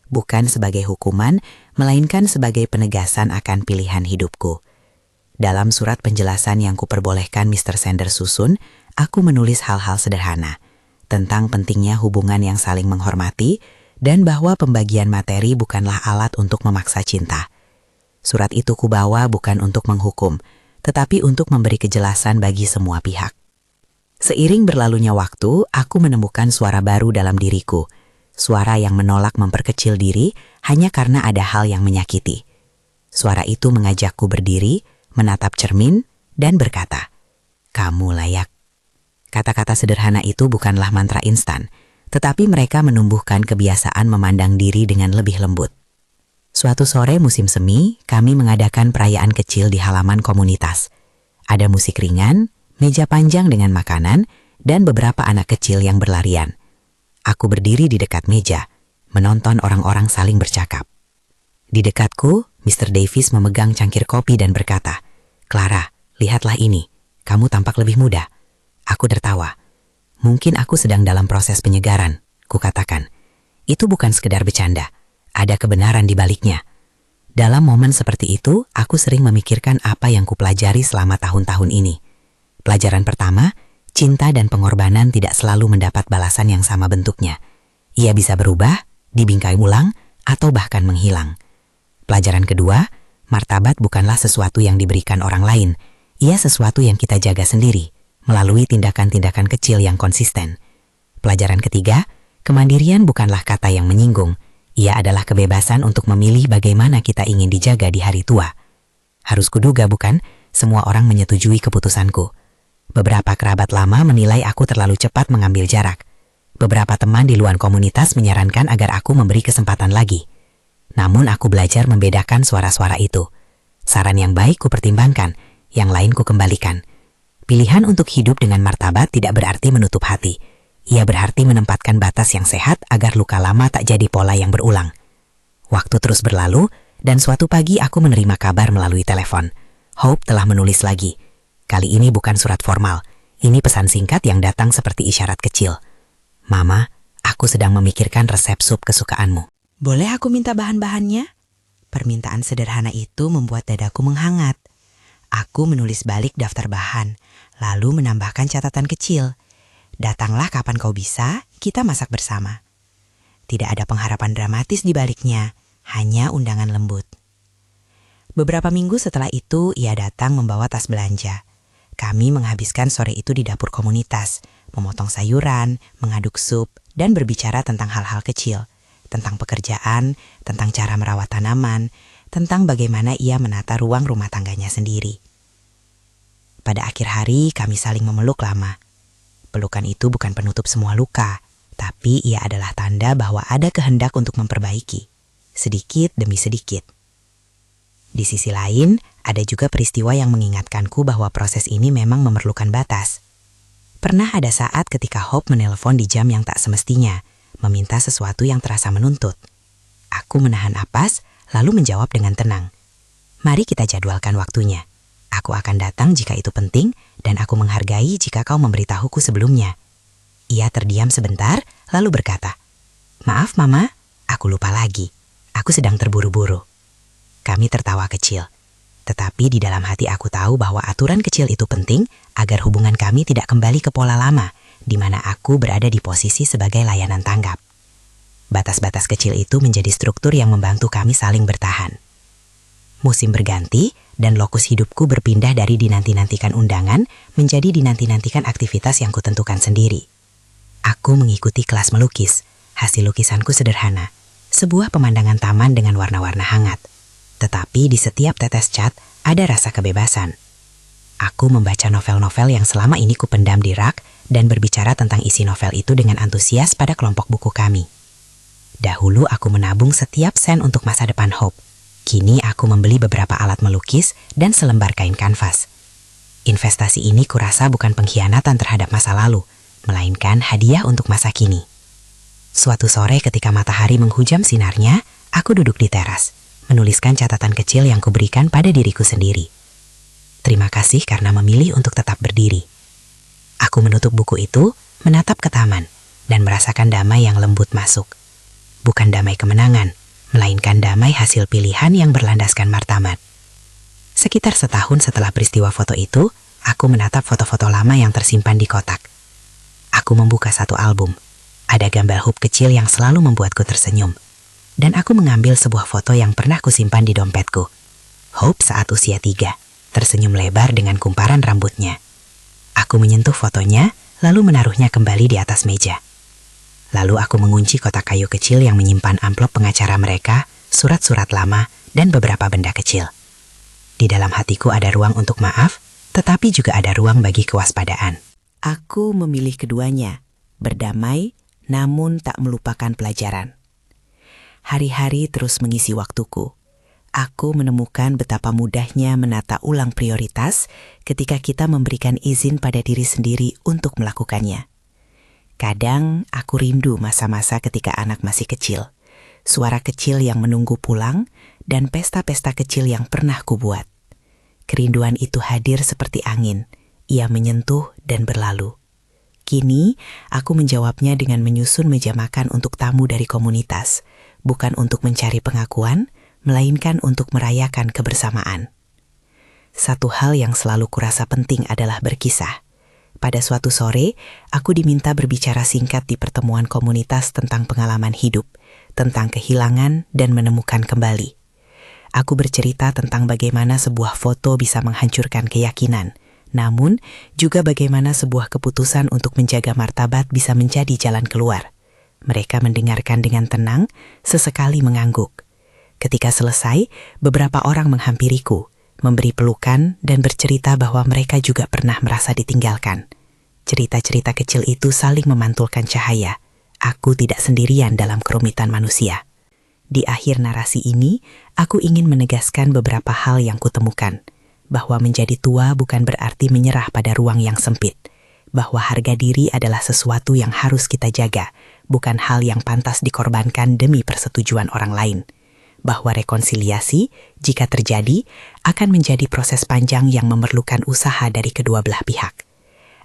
bukan sebagai hukuman, melainkan sebagai penegasan akan pilihan hidupku. Dalam surat penjelasan yang kuperbolehkan Mr. Sanders susun, aku menulis hal-hal sederhana tentang pentingnya hubungan yang saling menghormati dan bahwa pembagian materi bukanlah alat untuk memaksa cinta. Surat itu kubawa bukan untuk menghukum, tetapi untuk memberi kejelasan bagi semua pihak. Seiring berlalunya waktu, aku menemukan suara baru dalam diriku. Suara yang menolak memperkecil diri hanya karena ada hal yang menyakiti. Suara itu mengajakku berdiri, menatap cermin, dan berkata, "Kamu layak." Kata-kata sederhana itu bukanlah mantra instan, tetapi mereka menumbuhkan kebiasaan memandang diri dengan lebih lembut. Suatu sore musim semi, kami mengadakan perayaan kecil di halaman komunitas. Ada musik ringan, meja panjang dengan makanan, dan beberapa anak kecil yang berlarian. Aku berdiri di dekat meja, menonton orang-orang saling bercakap. Di dekatku, Mr. Davis memegang cangkir kopi dan berkata, "Clara, lihatlah ini, kamu tampak lebih muda." Aku tertawa. "Mungkin aku sedang dalam proses penyegaran," kukatakan. "Itu bukan sekedar bercanda, ada kebenaran di baliknya." Dalam momen seperti itu, aku sering memikirkan apa yang kupelajari selama tahun-tahun ini. Pelajaran pertama, cinta dan pengorbanan tidak selalu mendapat balasan yang sama bentuknya. Ia bisa berubah, dibingkai ulang, atau bahkan menghilang. Pelajaran kedua, martabat bukanlah sesuatu yang diberikan orang lain. Ia sesuatu yang kita jaga sendiri, melalui tindakan-tindakan kecil yang konsisten. Pelajaran ketiga, kemandirian bukanlah kata yang menyinggung. Ia adalah kebebasan untuk memilih bagaimana kita ingin dijaga di hari tua. Harus kuduga bukan, semua orang menyetujui keputusanku. Beberapa kerabat lama menilai aku terlalu cepat mengambil jarak. Beberapa teman di luar komunitas menyarankan agar aku memberi kesempatan lagi. Namun aku belajar membedakan suara-suara itu. Saran yang baik kupertimbangkan, yang lain kukembalikan. Pilihan untuk hidup dengan martabat tidak berarti menutup hati. Ia berarti menempatkan batas yang sehat agar luka lama tak jadi pola yang berulang. Waktu terus berlalu, dan suatu pagi aku menerima kabar melalui telepon. Hope telah menulis lagi. Kali ini bukan surat formal, ini pesan singkat yang datang seperti isyarat kecil. "Mama, aku sedang memikirkan resep sup kesukaanmu. Boleh aku minta bahan-bahannya?" Permintaan sederhana itu membuat dadaku menghangat. Aku menulis balik daftar bahan, lalu menambahkan catatan kecil. "Datanglah kapan kau bisa, kita masak bersama." Tidak ada pengharapan dramatis di baliknya, hanya undangan lembut. Beberapa minggu setelah itu, ia datang membawa tas belanja. Kami menghabiskan sore itu di dapur komunitas, memotong sayuran, mengaduk sup, dan berbicara tentang hal-hal kecil. Tentang pekerjaan, tentang cara merawat tanaman, tentang bagaimana ia menata ruang rumah tangganya sendiri. Pada akhir hari, kami saling memeluk lama. Pelukan itu bukan penutup semua luka, tapi ia adalah tanda bahwa ada kehendak untuk memperbaiki, sedikit demi sedikit. Di sisi lain, ada juga peristiwa yang mengingatkanku bahwa proses ini memang memerlukan batas. Pernah ada saat ketika Hope menelpon di jam yang tak semestinya, meminta sesuatu yang terasa menuntut. Aku menahan napas, lalu menjawab dengan tenang. Mari kita jadwalkan waktunya. Aku akan datang jika itu penting, dan aku menghargai jika kau memberitahuku sebelumnya. Ia terdiam sebentar, lalu berkata, Maaf Mama, aku lupa lagi. Aku sedang terburu-buru. Kami tertawa kecil. Tetapi di dalam hati aku tahu bahwa aturan kecil itu penting agar hubungan kami tidak kembali ke pola lama, di mana aku berada di posisi sebagai layanan tanggap. Batas-batas kecil itu menjadi struktur yang membantu kami saling bertahan. Musim berganti, dan lokus hidupku berpindah dari dinanti-nantikan undangan menjadi dinanti-nantikan aktivitas yang kutentukan sendiri. Aku mengikuti kelas melukis. Hasil lukisanku sederhana, sebuah pemandangan taman dengan warna-warna hangat. Tetapi di setiap tetes cat ada rasa kebebasan. Aku membaca novel-novel yang selama ini kupendam di rak dan berbicara tentang isi novel itu dengan antusias pada kelompok buku kami. Dahulu aku menabung setiap sen untuk masa depan Hope. Kini aku membeli beberapa alat melukis dan selembar kain kanvas. Investasi ini kurasa bukan pengkhianatan terhadap masa lalu, melainkan hadiah untuk masa kini. Suatu sore ketika matahari menghujam sinarnya, aku duduk di teras, menuliskan catatan kecil yang kuberikan pada diriku sendiri. Terima kasih karena memilih untuk tetap berdiri. Aku menutup buku itu, menatap ke taman, dan merasakan damai yang lembut masuk. Bukan damai kemenangan, melainkan damai hasil pilihan yang berlandaskan martabat. Sekitar setahun setelah peristiwa foto itu, aku menatap foto-foto lama yang tersimpan di kotak. Aku membuka satu album. Ada gambar Hope kecil yang selalu membuatku tersenyum. Dan aku mengambil sebuah foto yang pernah kusimpan di dompetku. Hope saat usia 3, tersenyum lebar dengan kumparan rambutnya. Aku menyentuh fotonya, lalu menaruhnya kembali di atas meja. Lalu aku mengunci kotak kayu kecil yang menyimpan amplop pengacara mereka, surat-surat lama, dan beberapa benda kecil. Di dalam hatiku ada ruang untuk maaf, tetapi juga ada ruang bagi kewaspadaan. Aku memilih keduanya, berdamai, namun tak melupakan pelajaran. Hari-hari terus mengisi waktuku. Aku menemukan betapa mudahnya menata ulang prioritas ketika kita memberikan izin pada diri sendiri untuk melakukannya. Kadang aku rindu masa-masa ketika anak masih kecil, suara kecil yang menunggu pulang, dan pesta-pesta kecil yang pernah kubuat. Kerinduan itu hadir seperti angin, ia menyentuh dan berlalu. Kini, aku menjawabnya dengan menyusun meja makan untuk tamu dari komunitas, bukan untuk mencari pengakuan, melainkan untuk merayakan kebersamaan. Satu hal yang selalu kurasa penting adalah berkisah. Pada suatu sore, aku diminta berbicara singkat di pertemuan komunitas tentang pengalaman hidup, tentang kehilangan dan menemukan kembali. Aku bercerita tentang bagaimana sebuah foto bisa menghancurkan keyakinan, namun juga bagaimana sebuah keputusan untuk menjaga martabat bisa menjadi jalan keluar. Mereka mendengarkan dengan tenang, sesekali mengangguk. Ketika selesai, beberapa orang menghampiriku, memberi pelukan dan bercerita bahwa mereka juga pernah merasa ditinggalkan. Cerita-cerita kecil itu saling memantulkan cahaya. Aku tidak sendirian dalam kerumitan manusia. Di akhir narasi ini, aku ingin menegaskan beberapa hal yang kutemukan. Bahwa menjadi tua bukan berarti menyerah pada ruang yang sempit. Bahwa harga diri adalah sesuatu yang harus kita jaga, bukan hal yang pantas dikorbankan demi persetujuan orang lain. Bahwa rekonsiliasi, jika terjadi, akan menjadi proses panjang yang memerlukan usaha dari kedua belah pihak.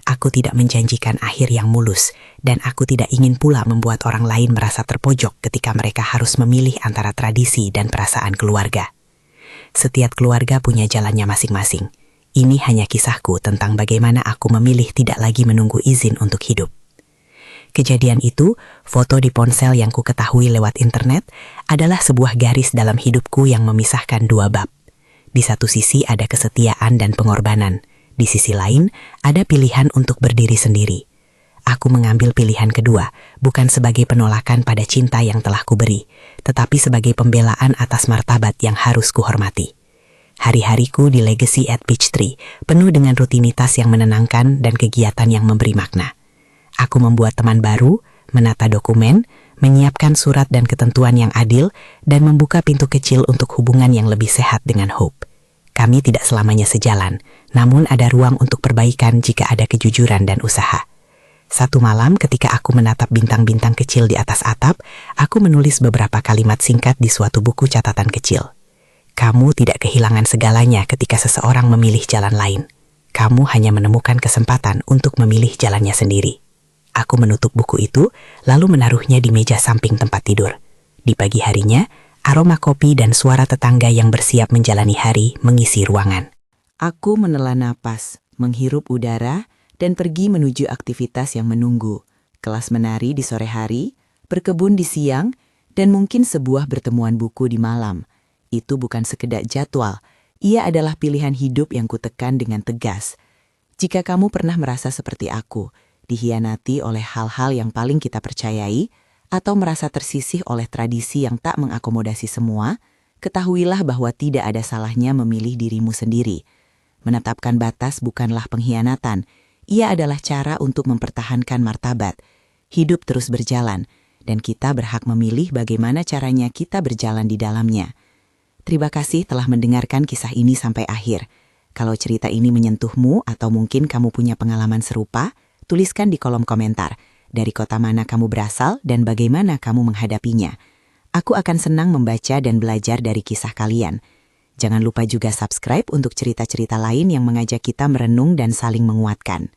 Aku tidak menjanjikan akhir yang mulus, dan aku tidak ingin pula membuat orang lain merasa terpojok ketika mereka harus memilih antara tradisi dan perasaan keluarga. Setiap keluarga punya jalannya masing-masing. Ini hanya kisahku tentang bagaimana aku memilih tidak lagi menunggu izin untuk hidup. Kejadian itu, foto di ponsel yang ku ketahui lewat internet, adalah sebuah garis dalam hidupku yang memisahkan dua bab. Di satu sisi ada kesetiaan dan pengorbanan. Di sisi lain, ada pilihan untuk berdiri sendiri. Aku mengambil pilihan kedua, bukan sebagai penolakan pada cinta yang telah kuberi, tetapi sebagai pembelaan atas martabat yang harus kuhormati. Hari-hariku di Legacy at Peachtree penuh dengan rutinitas yang menenangkan dan kegiatan yang memberi makna. Aku membuat teman baru, menata dokumen, menyiapkan surat dan ketentuan yang adil, dan membuka pintu kecil untuk hubungan yang lebih sehat dengan Hope. Kami tidak selamanya sejalan, namun ada ruang untuk perbaikan jika ada kejujuran dan usaha. Satu malam ketika aku menatap bintang-bintang kecil di atas atap, aku menulis beberapa kalimat singkat di suatu buku catatan kecil. Kamu tidak kehilangan segalanya ketika seseorang memilih jalan lain. Kamu hanya menemukan kesempatan untuk memilih jalannya sendiri. Aku menutup buku itu, lalu menaruhnya di meja samping tempat tidur. Di pagi harinya, aroma kopi dan suara tetangga yang bersiap menjalani hari mengisi ruangan. Aku menela napas, menghirup udara, dan pergi menuju aktivitas yang menunggu. Kelas menari di sore hari, berkebun di siang, dan mungkin sebuah pertemuan buku di malam. Itu bukan sekedar jadwal, ia adalah pilihan hidup yang kutekan dengan tegas. Jika kamu pernah merasa seperti aku, dihianati oleh hal-hal yang paling kita percayai, atau merasa tersisih oleh tradisi yang tak mengakomodasi semua, ketahuilah bahwa tidak ada salahnya memilih dirimu sendiri. Menetapkan batas bukanlah pengkhianatan, ia adalah cara untuk mempertahankan martabat. Hidup terus berjalan, dan kita berhak memilih bagaimana caranya kita berjalan di dalamnya. Terima kasih telah mendengarkan kisah ini sampai akhir. Kalau cerita ini menyentuhmu atau mungkin kamu punya pengalaman serupa, tuliskan di kolom komentar dari kota mana kamu berasal dan bagaimana kamu menghadapinya. Aku akan senang membaca dan belajar dari kisah kalian. Jangan lupa juga subscribe untuk cerita-cerita lain yang mengajak kita merenung dan saling menguatkan.